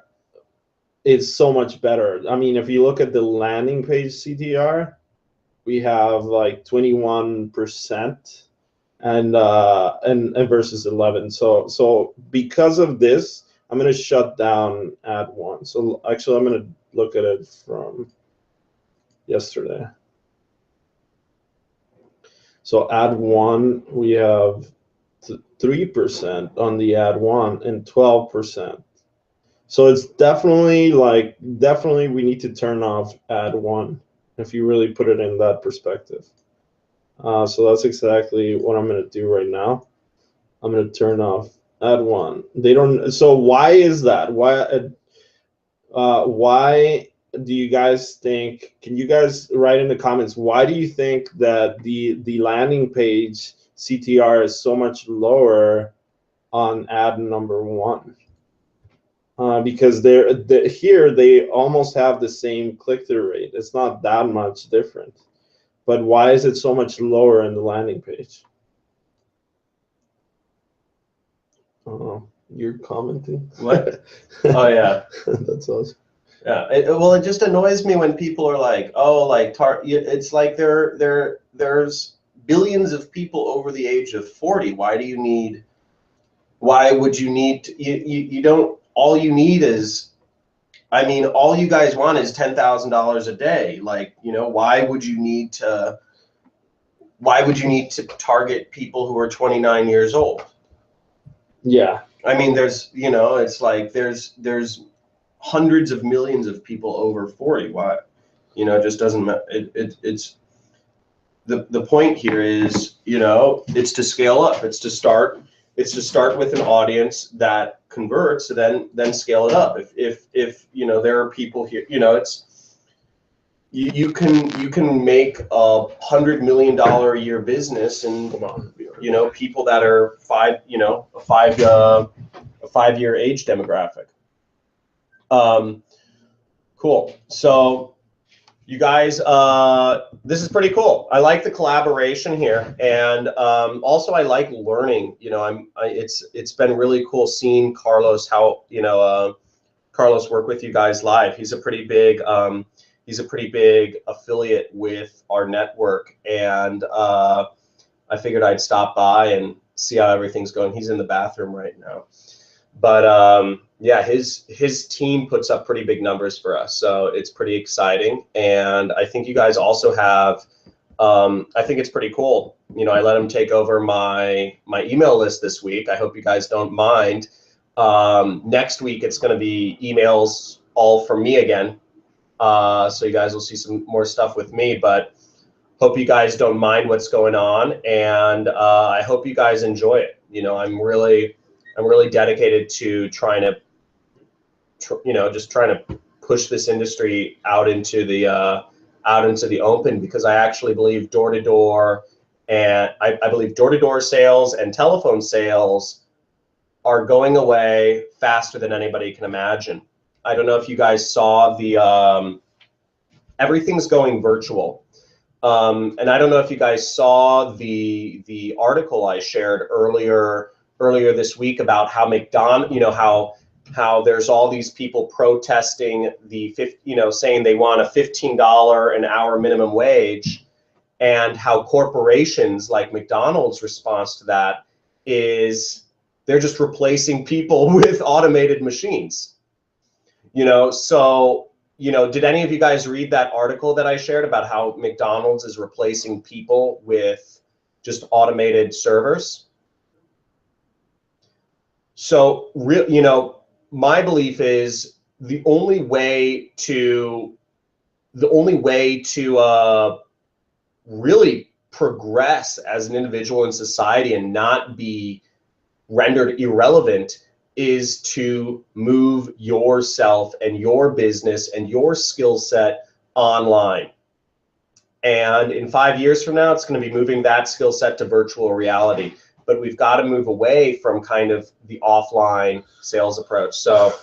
is so much better. I mean, if you look at the landing page CTR, we have like 21%. And versus 11. So because of this, I'm gonna shut down ad one. So actually, I'm gonna look at it from yesterday. So ad one, we have 3% on the ad one and 12%. So it's definitely we need to turn off ad one if you really put it in that perspective. So that's exactly what I'm going to do right now. I'm going to turn off ad one. They don't. So why is that? Why do you guys think? Can you guys write in the comments? Why do you think that the landing page CTR is so much lower on ad number one? Because here they almost have the same click-through rate. It's not that much different. But why is it so much lower in the landing page? Oh, you're commenting? What? Oh, yeah. That's awesome. Yeah. It just annoys me when people are like, oh, like, it's like there's billions of people over the age of 40. Why would you need you don't, all you need is, I mean, all you guys want is $10,000 a day. Like, you know, why would you need to target people who are 29 years old? Yeah. I mean, there's, you know, it's like there's hundreds of millions of people over 40. Why? You know, it just doesn't. It's the point here is, you know, it's to scale up. It's to start. It's to start with an audience that converts, and then scale it up. If you know, there are people here, you know, it's you can make $100 million a year business, and you know, people that are a 5-year age demographic. Cool. So you guys, this is pretty cool. I like the collaboration here, and also I like learning. You know, it's been really cool seeing Carlos, how, you know, Carlos work with you guys live. He's a pretty big affiliate with our network, and I figured I'd stop by and see how everything's going. He's in the bathroom right now, but yeah, his team puts up pretty big numbers for us, so it's pretty exciting. And I think you guys also have, I think it's pretty cool. You know, I let him take over my email list this week. I hope you guys don't mind. Next week it's going to be emails all from me again, so you guys will see some more stuff with me. But hope you guys don't mind what's going on, and I hope you guys enjoy it. You know, I'm really dedicated to trying to, you know, just trying to push this industry out into the open, because I actually believe door-to-door, and I believe door-to-door sales and telephone sales are going away faster than anybody can imagine. I don't know if you guys saw the everything's going virtual. And I don't know if you guys saw the article I shared earlier this week about how McDonald's, you know, how there's all these people protesting you know, saying they want a $15 an hour minimum wage, and how corporations like McDonald's response to that is they're just replacing people with automated machines. You know, so, you know, did any of you guys read that article that I shared about how McDonald's is replacing people with just automated servers? So, you know, my belief is the only way to really progress as an individual in society and not be rendered irrelevant is to move yourself and your business and your skill set online. And in 5 years from now, it's going to be moving that skill set to virtual reality. But we've got to move away from kind of the offline sales approach. So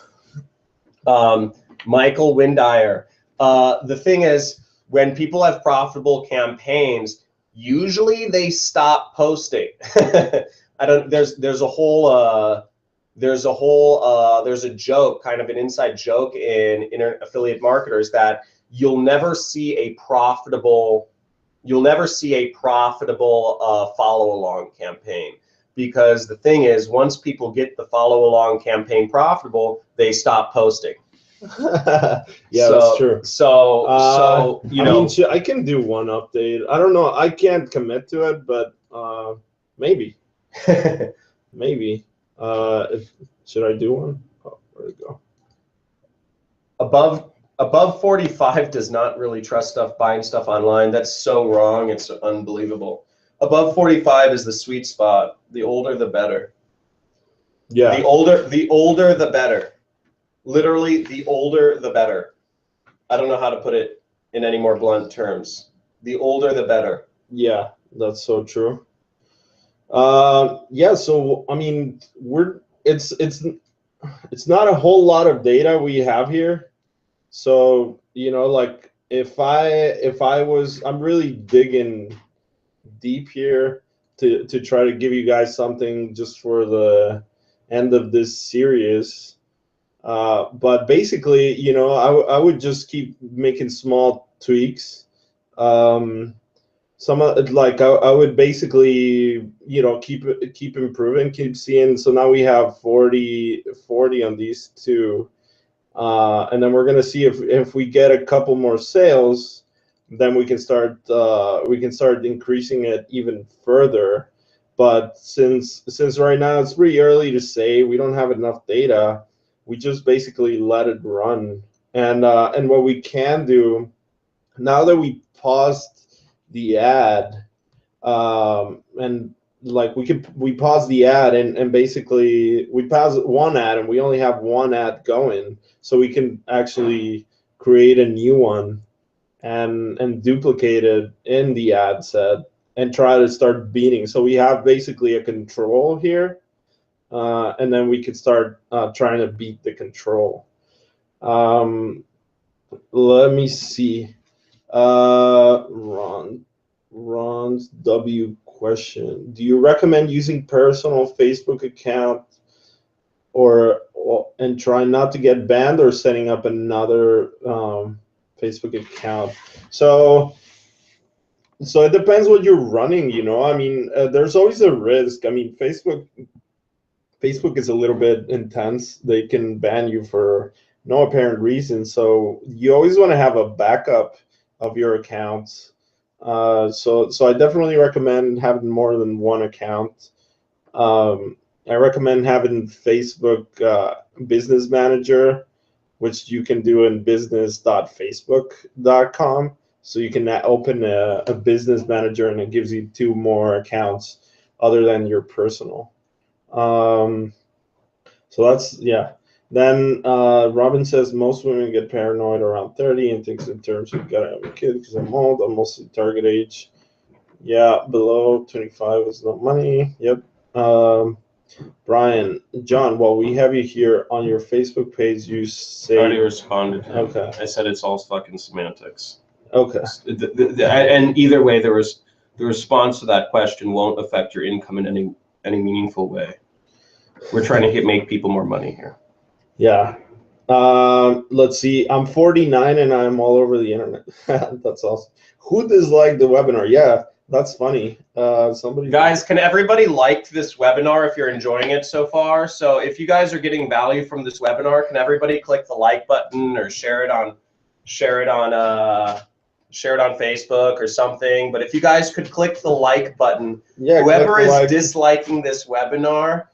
Michael Windyer, the thing is, when people have profitable campaigns, usually they stop posting. There's a joke, kind of an inside joke in affiliate marketers, that you'll never see a profitable follow along campaign, because the thing is, once people get the follow along campaign profitable, they stop posting. Yeah, that's true. So you know, I can do one update. I don't know. I can't commit to it, but maybe, maybe. Should I do one? Oh, where'd it go? Above 45 does not really trust buying stuff online. That's so wrong. It's unbelievable. Above 45 is the sweet spot. The older, the better. Yeah. The older, the better. Literally, the older, the better. I don't know how to put it in any more blunt terms. The older, the better. Yeah, that's so true. Yeah. So I mean, it's not a whole lot of data we have here. So, you know, like if I'm really digging deep here to try to give you guys something just for the end of this series. But basically, you know, I would just keep making small tweaks. I would basically, you know, keep improving, keep seeing. So now we have 40 on these two, and then we're gonna see if we get a couple more sales, then we can start increasing it even further. But since right now it's pretty early to say, we don't have enough data, we just basically let it run. And what we can do now that we paused the ad, and like we pause the ad and basically we pause one ad and we only have one ad going, so we can actually create a new one and duplicate it in the ad set and try to start beating. So we have basically a control here, and then we could start trying to beat the control. Let me see. Ron's W question: do you recommend using personal Facebook account and try not to get banned, or setting up another Facebook account? So it depends what you're running. I mean, there's always a risk. I mean, Facebook is a little bit intense. They can ban you for no apparent reason. So you always want to have a backup of your accounts. So I definitely recommend having more than one account. I recommend having Facebook Business Manager, which you can do in business.facebook.com. So you can open a business manager, and it gives you 2 more accounts other than your personal. So that's, yeah. Then Robin says most women get paranoid around 30 and thinks in terms of gotta have a kid because I'm old. I'm mostly target age. Yeah, below 25 is no money. Yep. Brian, John, while we have you here on your Facebook page, you say. I already responded to him. Okay. I said it's all fucking semantics. Okay. And either way, the response to that question won't affect your income in any meaningful way. We're trying to make people more money here. Yeah. Let's see. I'm 49 and I'm all over the internet. That's awesome. Who disliked the webinar? Yeah, that's funny. Somebody. Guys, can everybody like this webinar if you're enjoying it so far? So if you guys are getting value from this webinar, can everybody click the like button or share it on Facebook or something? But if you guys could click the like button, yeah, whoever is disliking this webinar,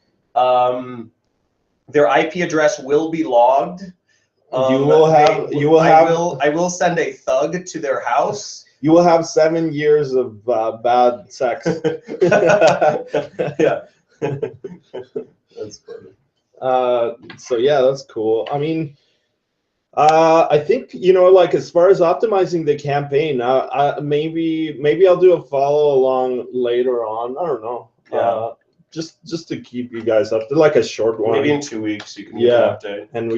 their IP address will be logged. I will send a thug to their house. You will have 7 years of bad sex. Yeah. That's funny. So yeah, that's cool. I mean, I think, like as far as optimizing the campaign, maybe I'll do a follow along later on. I don't know. Yeah. Just to keep you guys up to like a short one. Maybe in 2 weeks you can do an update. And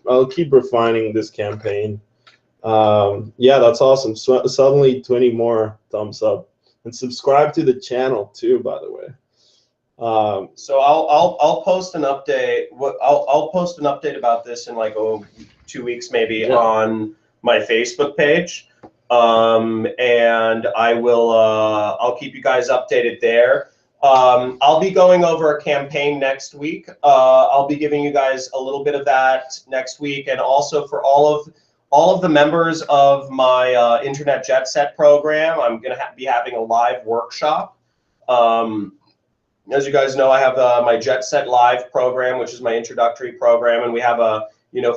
I'll keep refining this campaign. Yeah, that's awesome. So, suddenly 20 more thumbs up, and subscribe to the channel too, by the way. So I'll post an update. I'll post an update about this in like 2 weeks maybe on my Facebook page. And I'll keep you guys updated there. I'll be going over a campaign next week. I'll be giving you guys a little bit of that next week, and also for all of the members of my Internet Jet Set program, I'm going to be having a live workshop. As you guys know, I have my Jet Set Live program, which is my introductory program, and we have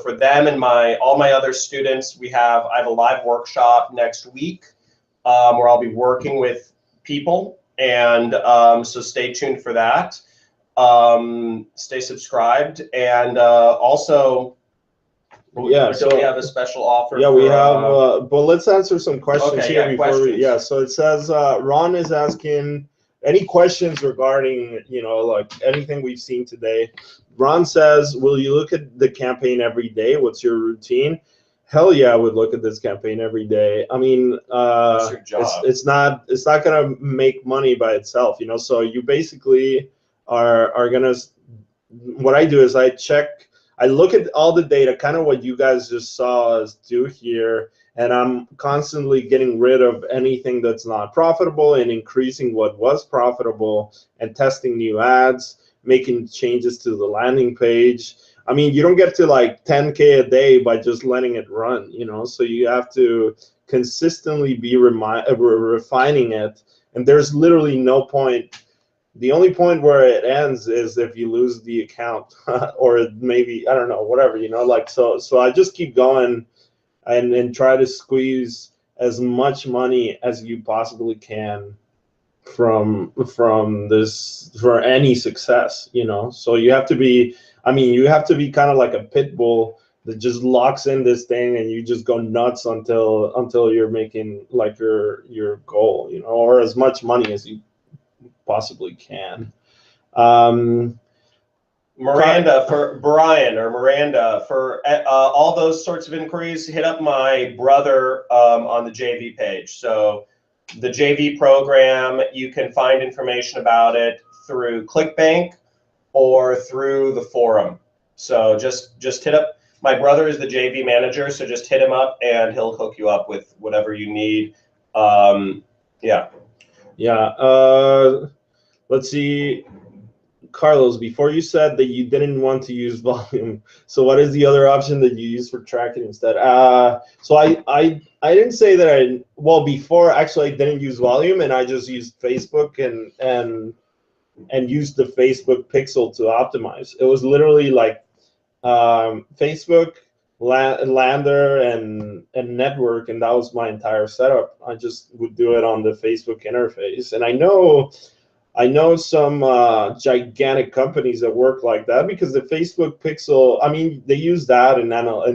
for them and all my other students, I have a live workshop next week where I'll be working with people. And so stay tuned for that. Stay subscribed, and also, don't we have a special offer? Yeah, we have. But let's answer some questions here before questions. Yeah, so it says Ron is asking any questions regarding like anything we've seen today. Ron says, will you look at the campaign every day? What's your routine? Hell yeah, I would look at this campaign every day. I mean, that's your job. It's not gonna make money by itself, So you basically are gonna. What I do is I look at all the data, kind of what you guys just saw us do here, and I'm constantly getting rid of anything that's not profitable and increasing what was profitable, and testing new ads, making changes to the landing page. I mean, you don't get to like 10K a day by just letting it run, So you have to consistently be refining it. And there's literally no point. The only point where it ends is if you lose the account, or maybe, I don't know, whatever, Like, so I just keep going. and try to squeeze as much money as you possibly can from this for any success, you know. So you have to be, I mean, you have to be kind of like a pit bull that just locks in this thing and you just go nuts until you're making like your goal, you know, or as much money as you possibly can. Miranda, for Brian or Miranda, for all those sorts of inquiries, hit up my brother on the JV page. So the JV program, you can find information about it through ClickBank or through the forum. So just hit up, my brother is the JV manager, so just hit him up and he'll hook you up with whatever you need. Yeah. Let's see. Carlos, before you said that you didn't want to use volume, so what is the other option that you use for tracking instead? So I didn't say that before actually I didn't use volume and I just used Facebook and used the Facebook pixel to optimize. It was literally like Facebook, Lander, and network, and that was my entire setup. I just would do it on the Facebook interface, and I know some gigantic companies that work like that because the Facebook pixel, I mean, they use that in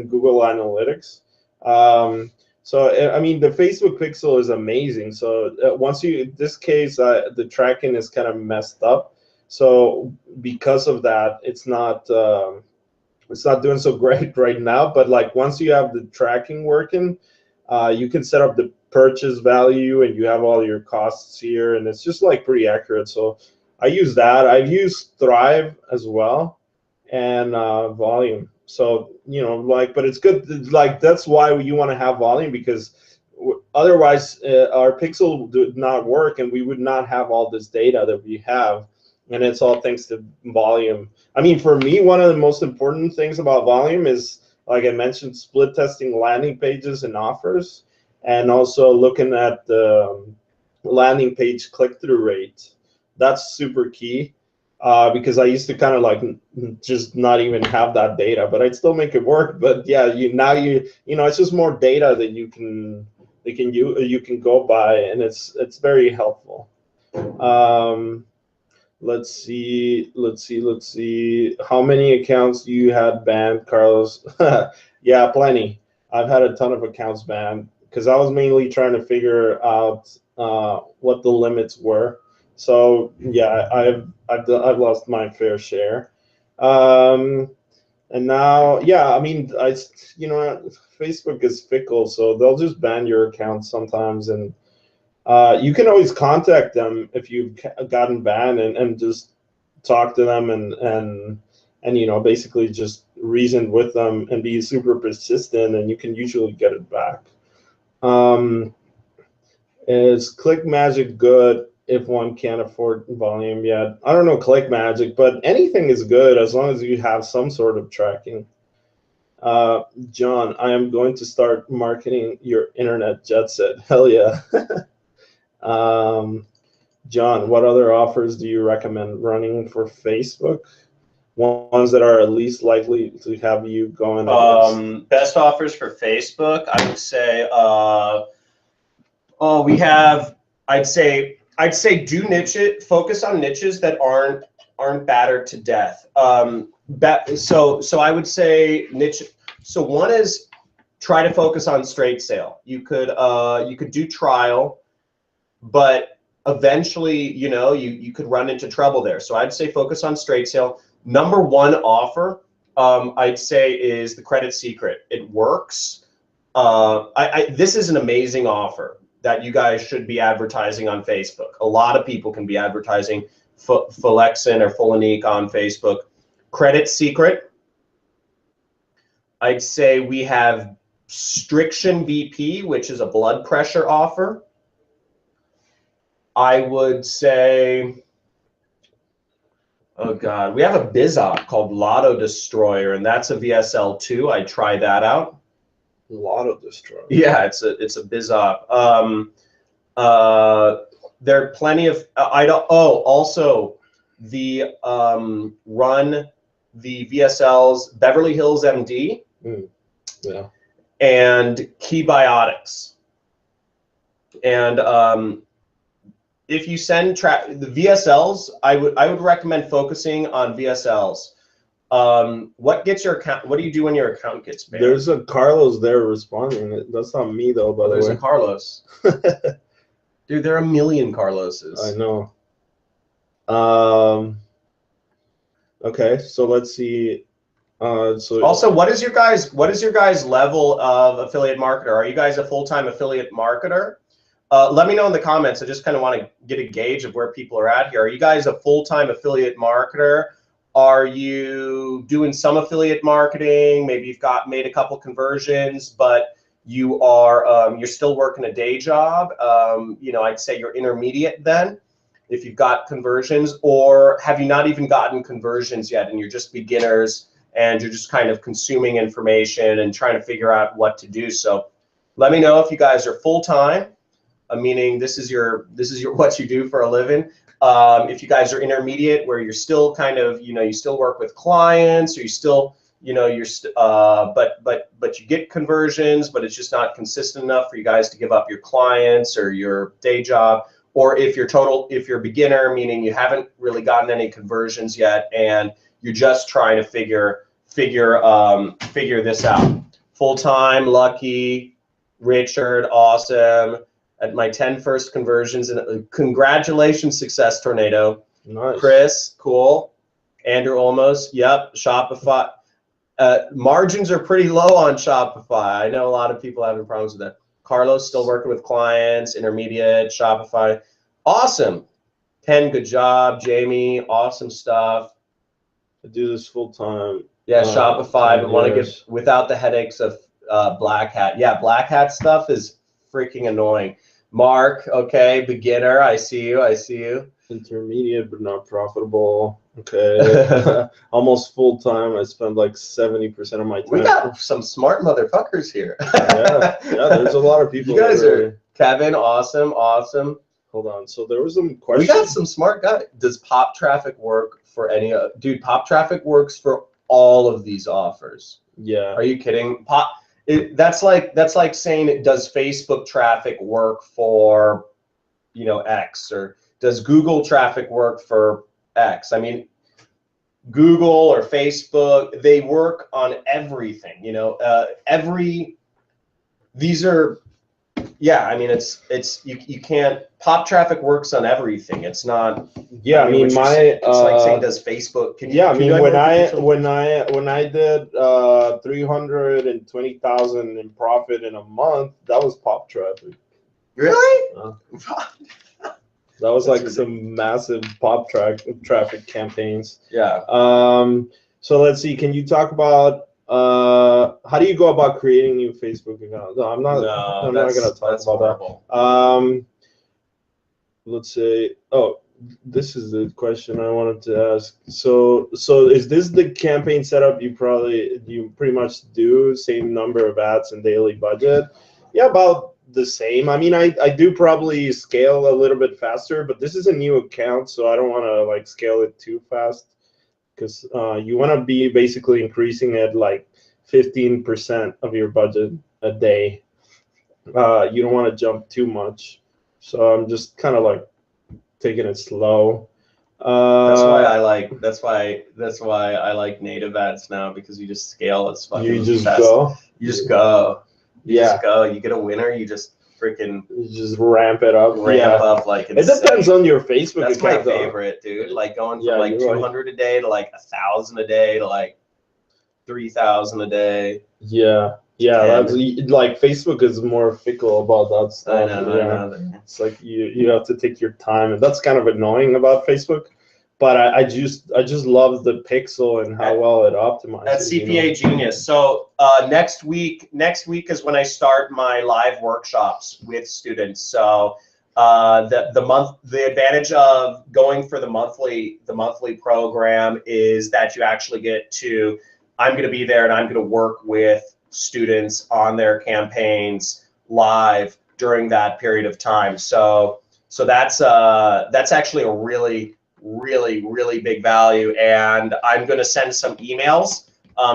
Google Analytics. So I mean, the Facebook pixel is amazing. So once you, in this case, the tracking is kind of messed up. So because of that, it's not doing so great right now. But like once you have the tracking working, you can set up the purchase value and you have all your costs here, and it's just like pretty accurate. So I use that. I've used Thrive as well, and volume. So, you know, like, but it's good. Like, that's why you want to have volume, because otherwise our pixel would not work and we would not have all this data that we have. And it's all thanks to volume. I mean, for me, one of the most important things about volume is, like I mentioned, split testing landing pages and offers, and also looking at the landing page click-through rate. That's super key, because I used to kind of like just not even have that data, but I'd still make it work. But yeah, you know, it's just more data that you can go by, and it's very helpful. Let's see. How many accounts you had banned, Carlos? Yeah, plenty. I've had a ton of accounts banned because I was mainly trying to figure out what the limits were. So yeah, I've lost my fair share. And now, yeah, I mean, Facebook is fickle, so they'll just ban your account sometimes, and you can always contact them if you've gotten banned and just talk to them and you know, basically just reason with them and be super persistent, and you can usually get it back. Is ClickMagic good if one can't afford volume yet? I don't know ClickMagic, but anything is good as long as you have some sort of tracking. John, I am going to start marketing your internet jet set. Hell yeah. John, what other offers do you recommend running for Facebook? Ones that are at least likely to have you going. Best offers for Facebook, I would say. We have. I'd say do niche it. Focus on niches that aren't battered to death. So I would say niche. So one is try to focus on straight sale. You could do trial, but eventually, you know, you could run into trouble there. So I'd say focus on straight sale. Number one offer, I'd say, is the Credit Secret. It works. This is an amazing offer that you guys should be advertising on Facebook. A lot of people can be advertising Flexin or Fullenique on Facebook. Credit Secret. I'd say we have Striction VP, which is a blood pressure offer. I would say, oh God, we have a BizOp called Lotto Destroyer, and that's a VSL2. I try that out. Lotto Destroyer. Yeah, it's a BizOp. There are plenty of also the run the VSLs Beverly Hills MD. Yeah. and Keybiotics. And if you send the VSLs, I would recommend focusing on VSLs. What gets your account? What do you do when your account gets banned? There's a Carlos there responding. That's not me though, by the way. There's a Carlos. Dude, there are a million Carloses. I know. Okay, so let's see. So also, what is your guys' level of affiliate marketer? Are you guys a full-time affiliate marketer? Let me know in the comments. I just kind of want to get a gauge of where people are at here. Are you guys a full-time affiliate marketer? Are you doing some affiliate marketing? Maybe you've made a couple conversions, but you are you're still working a day job. You know, I'd say you're intermediate then, if you've got conversions, or have you not even gotten conversions yet and you're just beginners and you're just kind of consuming information and trying to figure out what to do. So let me know if you guys are full-time, meaning this is your what you do for a living. If you guys are intermediate, where you're still kind of, you know, you still work with clients, or you still, you know, but you get conversions, but it's just not consistent enough for you guys to give up your clients or your day job. Or if you're beginner, meaning you haven't really gotten any conversions yet, and you're just trying to figure this out. Full-time, Lucky, Richard, awesome. At my 10 first conversions, and congratulations, Success Tornado. nice. Chris, cool. Andrew Olmos, yep. Shopify. Margins are pretty low on Shopify. I know a lot of people having problems with that. Carlos, still working with clients, intermediate, Shopify. Awesome. Ken, good job. Jamie, awesome stuff. I do this full time. Yeah, Shopify, but want to get yes. without the headaches of Black Hat. Yeah, Black Hat stuff is freaking annoying. Mark, okay, beginner, I see you. Intermediate but not profitable. Okay. Almost full time. I spend like 70% of my time. We got some smart motherfuckers here. yeah, there's a lot of people. You guys are, Kevin, awesome. Hold on. So there was some questions. We got some smart guys. Does Pop Traffic work for any? Dude, Pop Traffic works for all of these offers. Yeah. Are you kidding? That's like saying, does Facebook traffic work for, you know, X, or does Google traffic work for X? I mean, Google or Facebook, they work on everything. You know, these are. Yeah, I mean, it's you can't. Pop Traffic works on everything. It's not. Yeah, I mean it's like saying, does Facebook? When I did 320,000 in profit in a month, that was Pop Traffic. Really? That was like some massive Pop Traffic campaigns. Yeah. So let's see. Can you talk about how do you go about creating new Facebook accounts? No, I'm not going to talk about horrible. that. Let's say. Oh, this is the question I wanted to ask. So is this the campaign setup you pretty much do? Same number of ads and daily budget? Yeah, about the same. I mean, I do probably scale a little bit faster, but this is a new account, so I don't want to like scale it too fast, because you want to be basically increasing it like 15% of your budget a day. You don't want to jump too much. So I'm just kind of like taking it slow. That's why I like native ads now, because you just scale as fucking You just fast. go. You just go. Yeah. Just go. You get a winner. You just freaking You just ramp it up. up like insane. It depends on your Facebook That's account. my favorite, dude. Like going from Yeah, like you're 200 a day to like 1,000 a day to like 3,000 a day. Yeah. That's like Facebook is more fickle about that stuff. I know. It's like you have to take your time, and that's kind of annoying about Facebook. But I just love the pixel and how well it optimizes. That's CPA Genius. So next week is when I start my live workshops with students. So the advantage of going for the monthly program is that you actually get to, I'm going to be there and I'm going to work with students on their campaigns live during that period of time. So that's actually a really big value, and I'm going to send some emails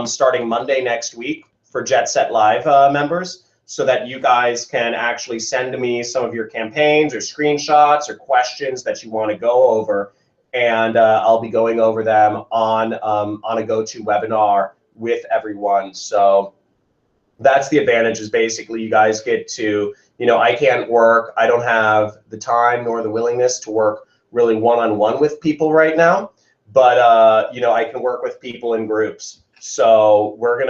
starting Monday next week for Jet Set Live members, so that you guys can actually send me some of your campaigns or screenshots or questions that you want to go over, and I'll be going over them on a GoToWebinar with everyone. So that's the advantage, is basically you guys get to, I can't work, I don't have the time nor the willingness to work really one-on-one with people right now, but I can work with people in groups. So we're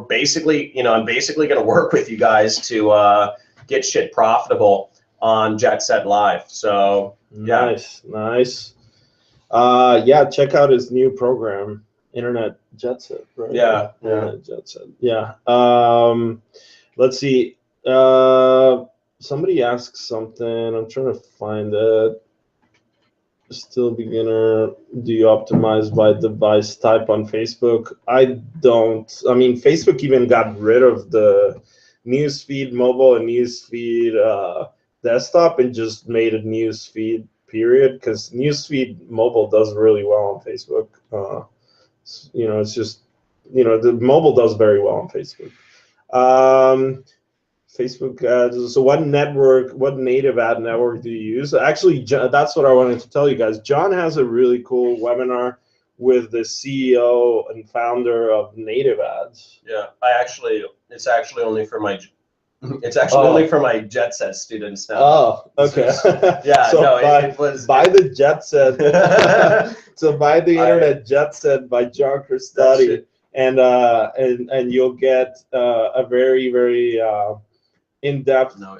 basically, I'm basically gonna work with you guys to get shit profitable on Jet Set Live. So yeah. Nice. Yeah, check out his new program, Internet Jet Set, right? Yeah. Internet Jet Set. Yeah. Let's see. Somebody asked something. I'm trying to find it. Still beginner. Do you optimize by device type on Facebook? I don't. I mean, Facebook even got rid of the newsfeed mobile and newsfeed desktop and just made a newsfeed period, because newsfeed mobile does really well on Facebook. It's just, the mobile does very well on Facebook. Facebook ads. So what native ad network do you use? Actually, that's what I wanted to tell you guys. John has a really cool webinar with the CEO and founder of Native Ads. Yeah, it's actually only for my only for my Jet Set students now. Oh, okay. Yeah, so no, it was buy the Jet Set. So buy the Internet Jet Set by John Cristati, and you'll get a very, very in-depth. No,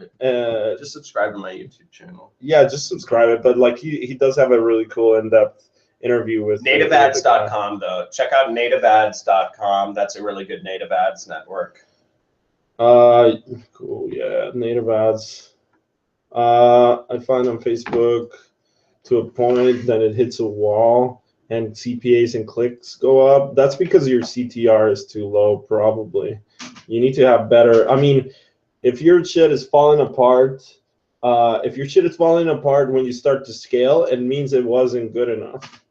just subscribe to my YouTube channel. Yeah, just subscribe it. But like he does have a really cool in-depth interview with nativeads.com though. Check out nativeads.com. That's a really good native ads network. Cool. Yeah, Native Ads. I find on Facebook to a point that it hits a wall and CPAs and clicks go up. That's because your CTR is too low, probably. You need to have better. I mean, if your shit is falling apart, when you start to scale, it means it wasn't good enough.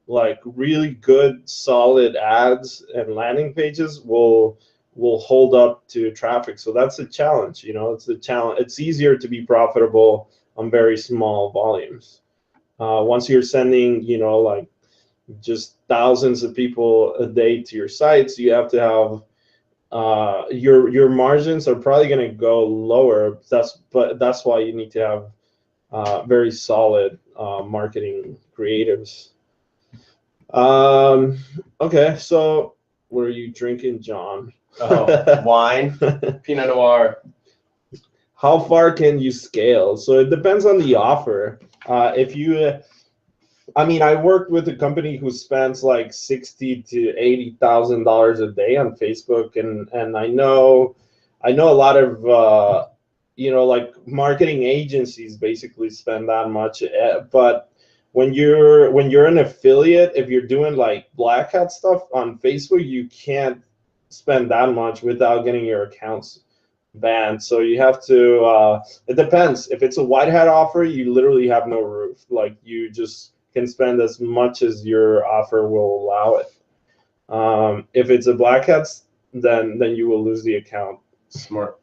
Like really good, solid ads and landing pages will hold up to traffic. So that's a challenge. It's a challenge. It's easier to be profitable on very small volumes. Once you're sending, like just thousands of people a day to your sites, you have to have your margins are probably going to go lower. That's why you need to have very solid marketing creatives. Okay, so what are you drinking, John? Oh, wine, Pinot Noir. How far can you scale? So it depends on the offer. I worked with a company who spends like $60,000 to $80,000 a day on Facebook, and I know a lot of like marketing agencies basically spend that much. But when you're an affiliate, if you're doing like black hat stuff on Facebook, you can't spend that much without getting your accounts banned. So you have to. It depends. If it's a white hat offer, you literally have no roof. Like you just can spend as much as your offer will allow it. If it's a black hat, then you will lose the account. Smart.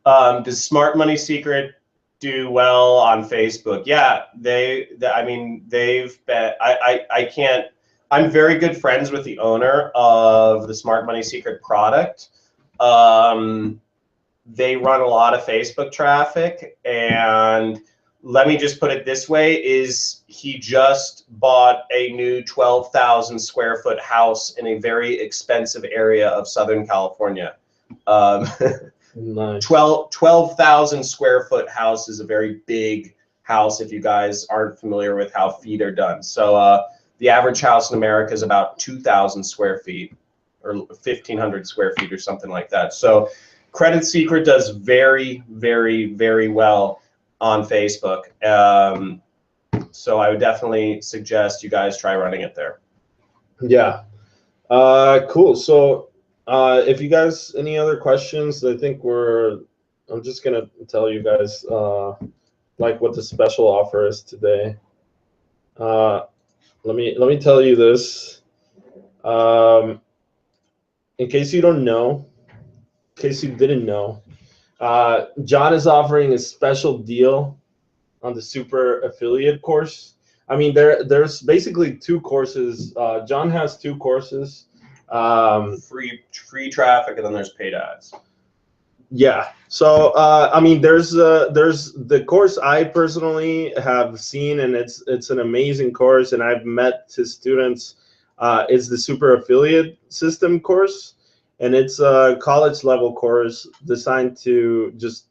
Does Smart Money Secret do well on Facebook? Yeah, they've been. I can't. I'm very good friends with the owner of the Smart Money Secret product. They run a lot of Facebook traffic, and let me just put it this way, is he just bought a new 12,000 square foot house in a very expensive area of Southern California. Nice. 12,000 square foot house is a very big house if you guys aren't familiar with how feet are done. So the average house in America is about 2,000 square feet or 1,500 square feet or something like that. So Credit Secret does very, very, very well on Facebook. So I would definitely suggest you guys try running it there. Yeah. Cool. So if you guys, any other questions, I'm just going to tell you guys like what the special offer is today. Let me tell you this. in case you don't know, in case you didn't know, John is offering a special deal on the super affiliate course. I mean, there's basically two courses. John has two courses. Free traffic, and then there's paid ads. Yeah. So I mean, there's the course I personally have seen, and it's an amazing course, and I've met his students. It's the super affiliate system course, and it's a college level course designed to just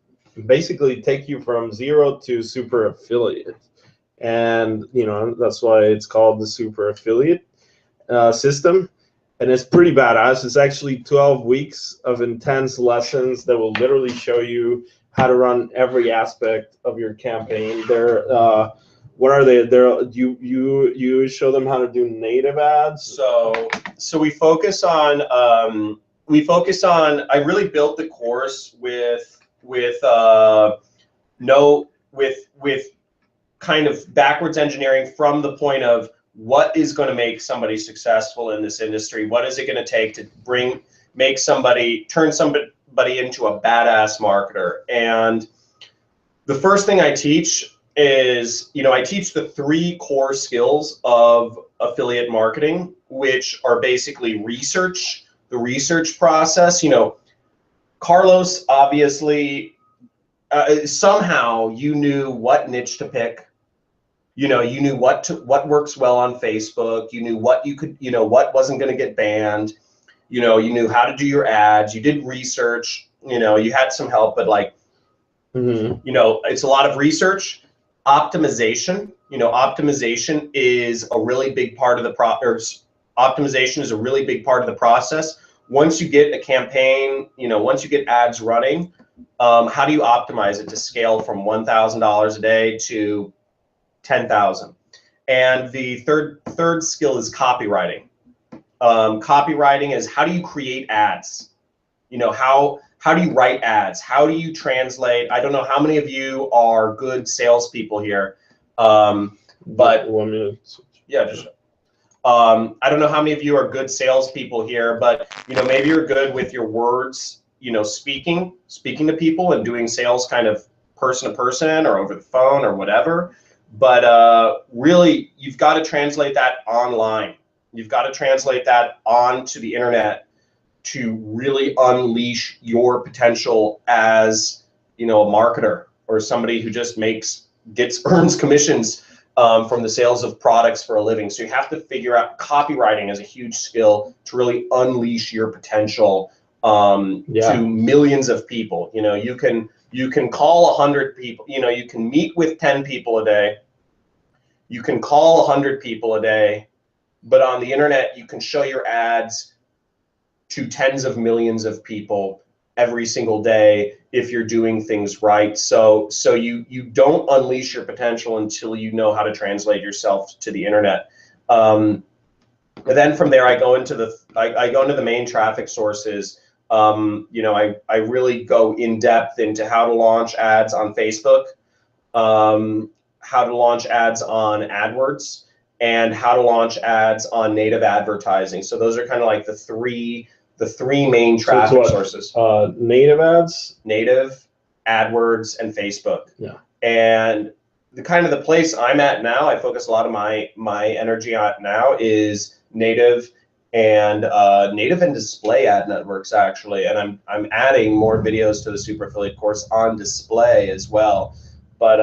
basically take you from zero to super affiliate, and that's why it's called the super affiliate system. And it's pretty badass. It's actually 12 weeks of intense lessons that will literally show you how to run every aspect of your campaign. What are they? You show them how to do native ads. So we focus on I really built the course with kind of backwards engineering from the point of what is going to make somebody successful in this industry? What is it going to take to turn somebody into a badass marketer? And the first thing I teach is, I teach the 3 core skills of affiliate marketing, which are basically research, the research process. Carlos, obviously, somehow you knew what niche to pick. You knew what works well on Facebook. You knew what you could, what wasn't going to get banned. You knew how to do your ads. You did research. You had some help, but it's a lot of research. Optimization. Optimization is a really big part of the optimization is a really big part of the process. Once you get a campaign, once you get ads running, how do you optimize it to scale from $1,000 a day to 10,000? And the third skill is copywriting. Copywriting is, how do you create ads? How do you write ads? How do you translate? I don't know how many of you are good salespeople here, but 1 minute. Yeah, just I don't know how many of you are good salespeople here, but maybe you're good with your words, speaking to people and doing sales kind of person to person or over the phone or whatever. But really, you've got to translate that online. You've got to translate that onto the internet to really unleash your potential as, a marketer or somebody who just earns commissions from the sales of products for a living. So you have to figure out, copywriting is a huge skill to really unleash your potential to millions of people. You can call 100 people, you can meet with 10 people a day. You can call 100 people a day, but on the internet, you can show your ads to tens of millions of people every single day if you're doing things right. So you don't unleash your potential until you know how to translate yourself to the internet. And then from there, I go into the main traffic sources. I really go in depth into how to launch ads on Facebook, how to launch ads on AdWords, and how to launch ads on native advertising. So those are kind of like the three main traffic sources. Native ads, native, AdWords, and Facebook. Yeah. And the place I'm at now, I focus a lot of my energy on now is native and display ad networks, actually. And I'm adding more videos to the super affiliate course on display as well. But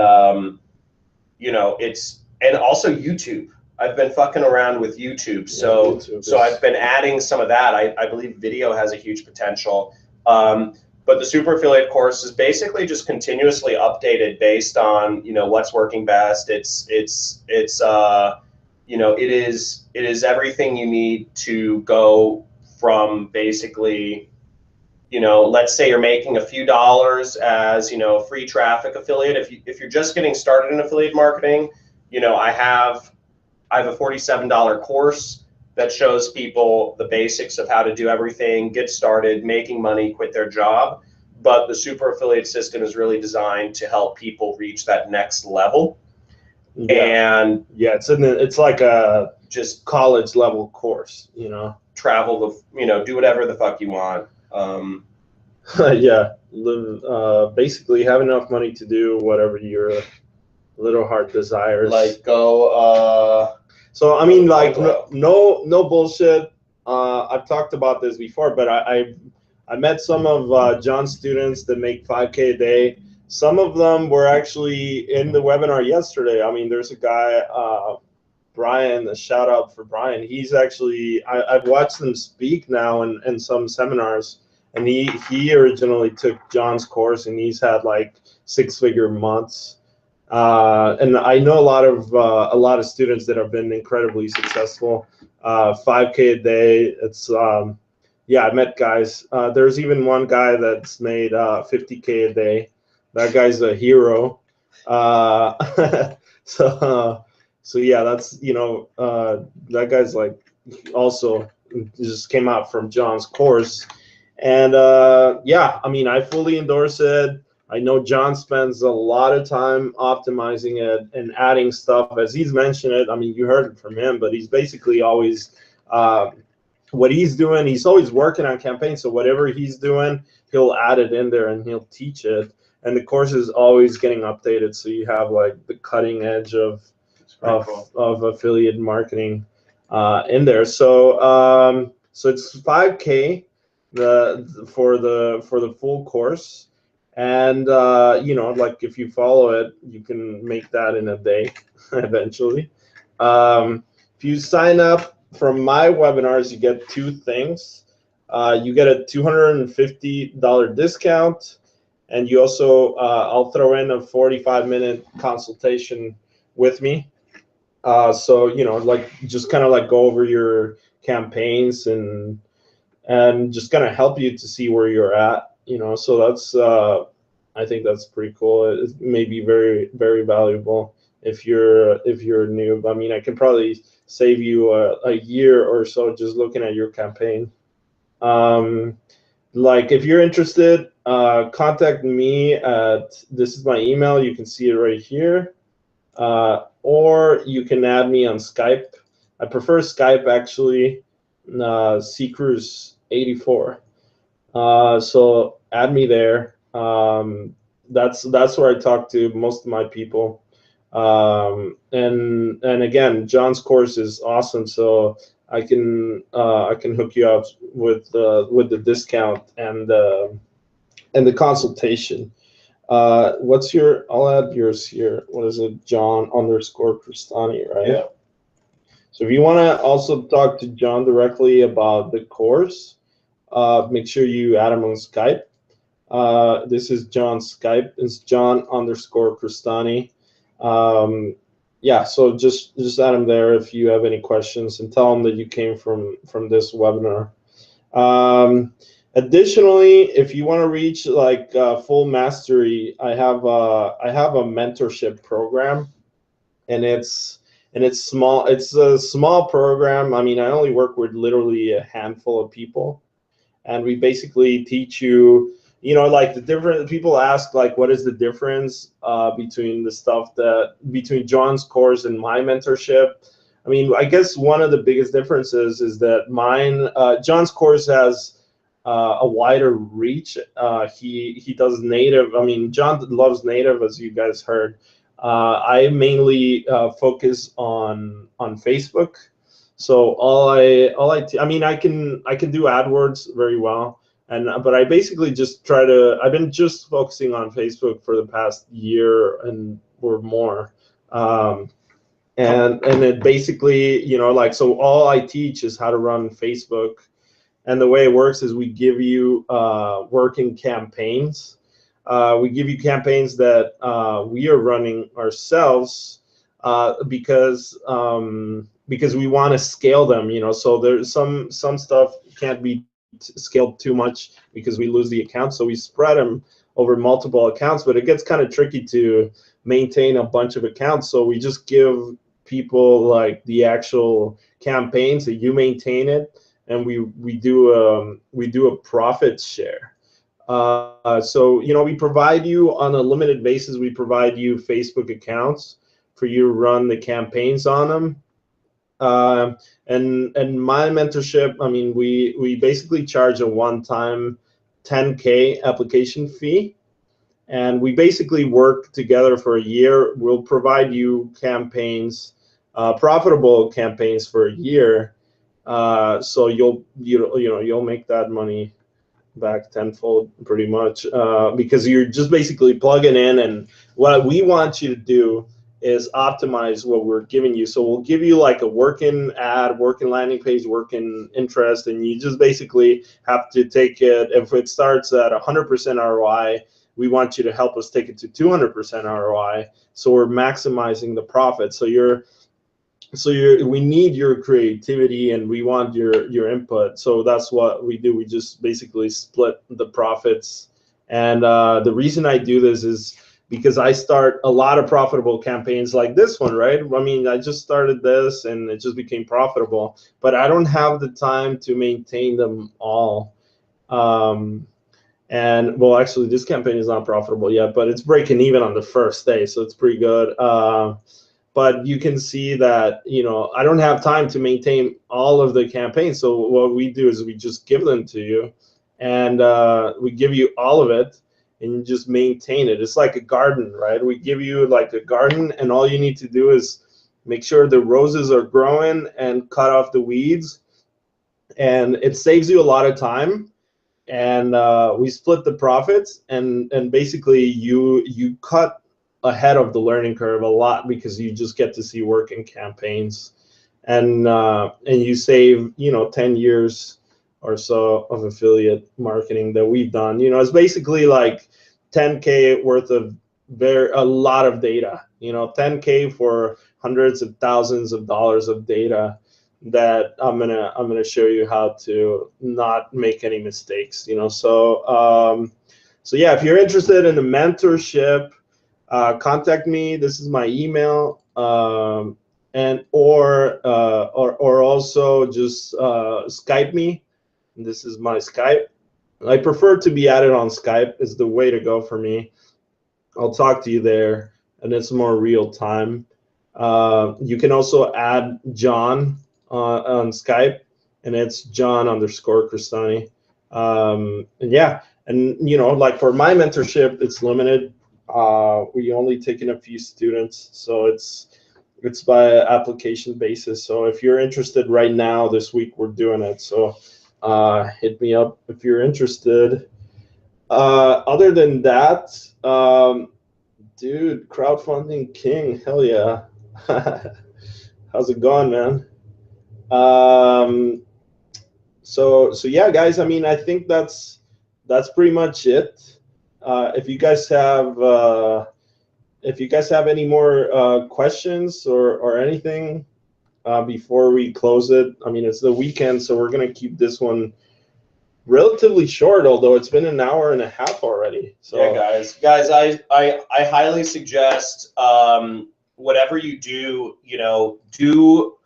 and also YouTube. I've been fucking around with YouTube, so I've been adding some of that. I believe video has a huge potential, but the super affiliate course is basically just continuously updated based on what's working best. It is everything you need to go from basically, let's say you're making a few dollars as a free traffic affiliate. If you're just getting started in affiliate marketing, I have a $47 course that shows people the basics of how to do everything, get started, making money, quit their job. But the super affiliate system is really designed to help people reach that next level. Yeah. And it's like a just college level course, travel the, do whatever the fuck you want. Yeah, live, basically have enough money to do whatever your little heart desires. Like go. So I mean, like Congo. no bullshit. I've talked about this before, but I met some of John's students that make 5K a day. Some of them were actually in the webinar yesterday. I mean, there's a guy, Brian. A shout out for Brian. He's actually I've watched him speak now in some seminars, and he originally took John's course, and he's had like 6-figure months. And I know a lot of students that have been incredibly successful. 5K a day. It's yeah, I met guys. There's even one guy that's made 50K a day. That guy's a hero. So yeah, that's that guy's like also just came out from John's course, and yeah, I mean I fully endorse it. I know John spends a lot of time optimizing it and adding stuff as he's mentioned it. I mean, you heard it from him, but he's basically always what he's doing. He's always working on campaigns, so whatever he's doing, he'll add it in there and he'll teach it. And the course is always getting updated, so you have like the cutting edge of affiliate marketing in there. So so it's 5K for the full course. And like if you follow it, you can make that in a day eventually. If you sign up for my webinars, you get 2 things. You get a $250 discount, and you also I'll throw in a 45-minute consultation with me. So like just kind of like go over your campaigns and just kind of help you to see where you're at. So that's I think that's pretty cool. It may be very, very valuable if you're new. I mean, I can probably save you a year or so just looking at your campaign. Like if you're interested, contact me at, this is my email. You can see it right here, or you can add me on Skype. I prefer Skype actually. Seekers84. So add me there. That's where I talk to most of my people. And again, John's course is awesome, so I can hook you up with the discount and the consultation. What's your? I'll add yours here. What is it? John_Crestani, right? Yeah. So if you want to also talk to John directly about the course, make sure you add him on Skype. This is John's Skype. It's John_Crestani. Yeah, so just add him there if you have any questions, and tell him that you came from this webinar. Additionally, if you want to reach like full mastery, I have a mentorship program, and it's small. It's a small program. I mean, I only work with literally a handful of people, and we basically teach you, like the different people ask, like, what is the difference between the stuff between John's course and my mentorship? I mean, I guess one of the biggest differences is that John's course has a wider reach. He does native. I mean, John loves native, as you guys heard. I mainly focus on Facebook. So I mean, I can do AdWords very well, but I basically just I've been just focusing on Facebook for the past year or more, and it basically, like, so all I teach is how to run Facebook, and the way it works is we give you working campaigns. We give you campaigns that we are running ourselves because we want to scale them. So there's some stuff can't be scaled too much because we lose the account. So we spread them over multiple accounts, but it gets kind of tricky to maintain a bunch of accounts. So we just give people like the actual campaign, so you maintain it, and we do a profit share. So we provide you on a limited basis. We provide you Facebook accounts for you to run the campaigns on them, And my mentorship, I mean, we basically charge a one-time 10K application fee, and we basically work together for a year. We'll provide you campaigns, profitable campaigns for a year, so you'll make that money back tenfold pretty much, because you're just basically plugging in, and what we want you to do is optimize what we're giving you. So we'll give you like a working ad, working landing page, working interest, and you just basically have to take it. If it starts at 100% ROI, we want you to help us take it to 200% ROI, so we're maximizing the profit. We need your creativity, and we want your input. So that's what we do. We just basically split the profits. And the reason I do this is because I start a lot of profitable campaigns like this one, right? I mean, I just started this and it just became profitable, but I don't have the time to maintain them all. And well, actually, this campaign is not profitable yet, but it's breaking even on the first day, so it's pretty good. But you can see that, I don't have time to maintain all of the campaigns. So what we do is we just give them to you, and we give you all of it, and you just maintain it. It's like a garden, right? We give you like a garden, and all you need to do is make sure the roses are growing and cut off the weeds, and it saves you a lot of time. And we split the profits, and basically you cut ahead of the learning curve a lot, because you just get to see working campaigns, and you save 10 years or so of affiliate marketing that we've done. It's basically like 10K worth of a lot of data. 10K for hundreds of thousands of dollars of data that I'm gonna show you how to not make any mistakes. So yeah, if you're interested in the mentorship, contact me. This is my email, and or also just Skype me. This is my Skype. I prefer to be added on Skype. Is the way to go for me. I'll talk to you there, and it's more real time. You can also add John on Skype, and it's John_Crestani. And yeah, and like for my mentorship, it's limited. We only taking a few students, so it's by application basis. So if you're interested right now, this week we're doing it. So hit me up if you're interested. Other than that, dude, crowdfunding king, hell yeah. How's it going, man? So yeah, guys, I mean, I think that's pretty much it. If you guys have any more questions or anything before we close it, I mean, it's the weekend, so we're gonna keep this one relatively short, although it's been an hour and a half already. So yeah, guys, I highly suggest whatever you do, do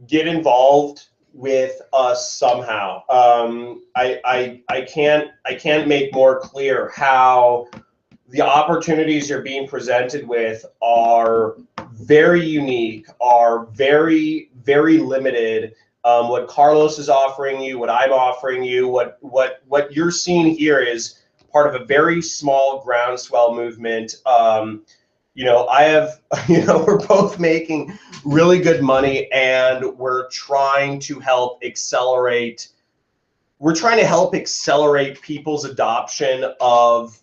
get involved with us somehow. I can't make more clear how the opportunities you're being presented with are very unique, are very, very limited. What Carlos is offering you, what I'm offering you, what you're seeing here is part of a very small groundswell movement. We're both making really good money, and we're trying to help accelerate. We're trying to help accelerate people's adoption of,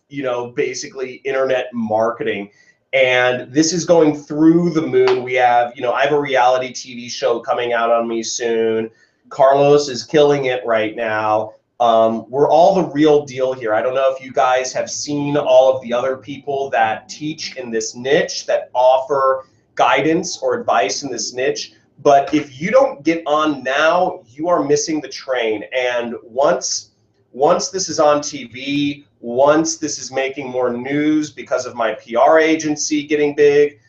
basically internet marketing. And this is going through the moon. We have, I have a reality TV show coming out on me soon. Carlos is killing it right now. We're all the real deal here. I don't know if you guys have seen all of the other people that teach in this niche, that offer guidance or advice in this niche. But if you don't get on now, you are missing the train. And once this is on TV, once this is making more news because of my PR agency getting big,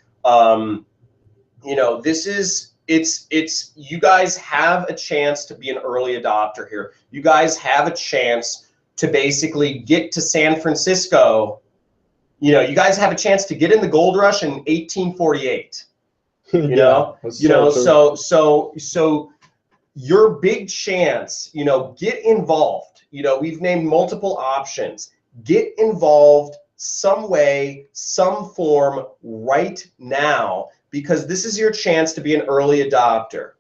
it's you guys have a chance to be an early adopter here. You guys have a chance to basically get to San Francisco. You guys have a chance to get in the gold rush in 1848. You know, that's you know, true. so your big chance, you know, get involved. You know, we've named multiple options. Get involved some way, some form right now, because this is your chance to be an early adopter.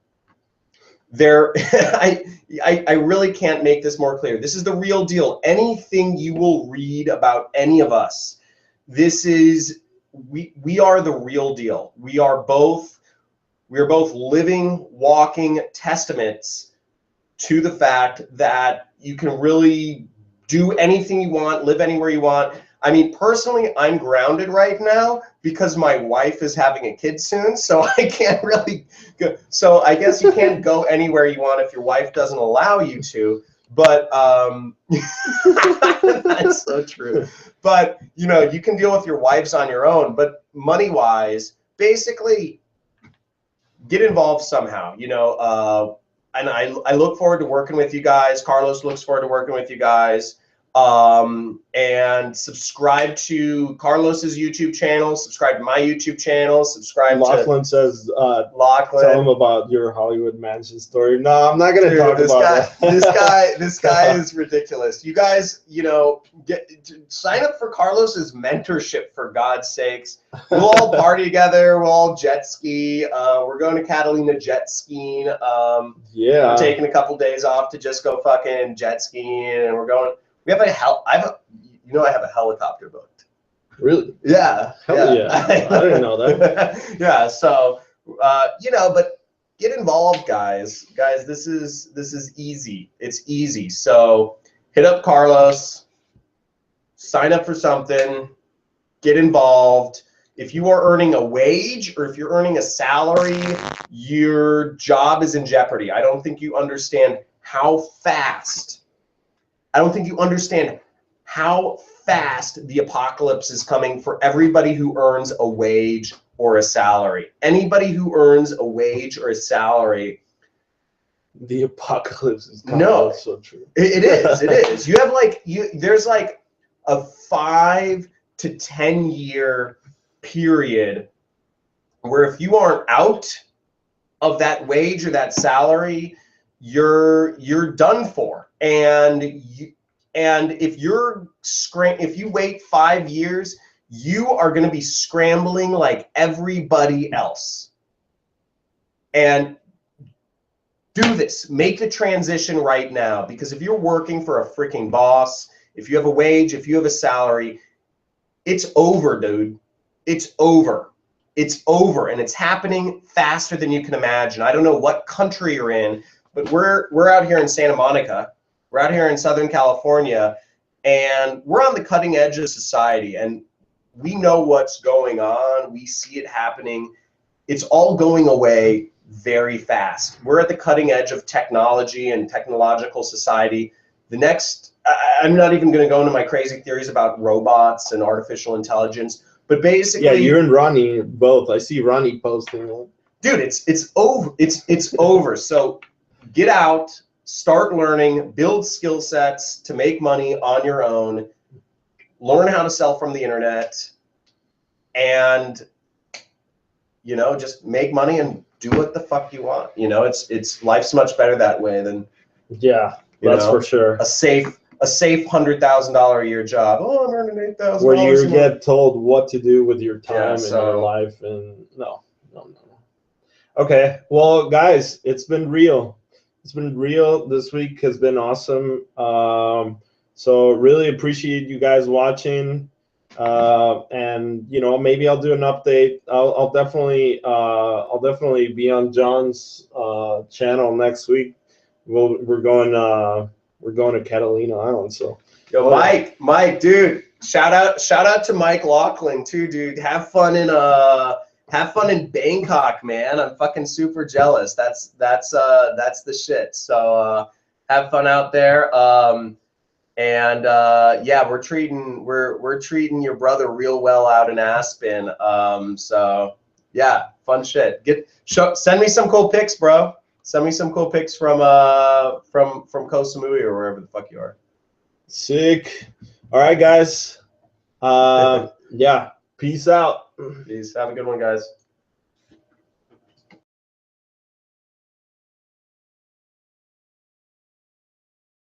I really can't make this more clear. This is the real deal. Anything you will read about any of us, this is, we are the real deal. We are both living, walking testaments to the fact that you can really do anything you want, live anywhere you want. I mean, personally, I'm grounded right now because my wife is having a kid soon, so I can't really go. So I guess you can't go anywhere you want if your wife doesn't allow you to. But that's so true. But you know, you can deal with your wives on your own. But money-wise, basically, get involved somehow. You know, and I look forward to working with you guys. Carlos looks forward to working with you guys. And subscribe to Carlos's YouTube channel, subscribe to my YouTube channel, subscribe Lachlan to says, Lachlan. tell him about your Hollywood Mansion story. No, I'm not going to talk about that. This guy is ridiculous. You guys, you know, sign up for Carlos's mentorship, for God's sakes. We'll all party together. We'll all jet ski. We're going to Catalina jet skiing. Yeah. We're taking a couple days off to just go fucking jet skiing, and we're going. We have you know, I have a helicopter booked. Really? Yeah. Hell yeah. I didn't know that. Yeah. So, you know, but get involved, guys. Guys, this is easy. It's easy. So hit up Carlos, sign up for something, get involved. If you are earning a wage or if you're earning a salary, your job is in jeopardy. I don't think you understand how fast. I don't think you understand how fast the apocalypse is coming for everybody who earns a wage or a salary. Anybody who earns a wage or a salary. The apocalypse is coming. No, That's so true. It is. It is. You have like there's like a 5 to 10 year period where if you aren't out of that wage or that salary, you're done for. And if you wait 5 years, you are going to be scrambling like everybody else. And do this. Make the transition right now, because if you're working for a freaking boss, if you have a wage, if you have a salary, it's over, dude. It's over. It's over, and it's happening faster than you can imagine. I don't know what country you're in, but we're out here in Santa Monica. We're out here in Southern California, and we're on the cutting edge of society, and we know what's going on. We see it happening. It's all going away very fast. We're at the cutting edge of technology and technological society. The next, I'm not even going to go into my crazy theories about robots and artificial intelligence, but basically, yeah, you and Ronnie both. I see Ronnie posting it. Dude, it's over. It's over. So get out, start learning, build skill sets to make money on your own, learn how to sell from the internet, and you know, just make money and do what the fuck you want. You know, it's life's much better that way than, yeah, that's for sure. A safe $100,000 a year job. Oh, I'm earning $8,000. Where you get told what to do with your time and so, your life, and no. Okay, well, guys, it's been real. It's been real. This week has been awesome. So really appreciate you guys watching. And you know, maybe I'll do an update. I'll definitely be on John's channel next week. We're going to Catalina Island. So yo, Mike, dude, shout out to Mike Lachlan too, dude. Have fun in Bangkok, man. I'm fucking super jealous. That's the shit. So have fun out there. Yeah, we're treating your brother real well out in Aspen. So yeah, fun shit. Send me some cool pics, bro. Send me some cool pics from Koh Samui or wherever the fuck you are. Sick. All right, guys. Yeah. Peace out. Peace. Have a good one, guys.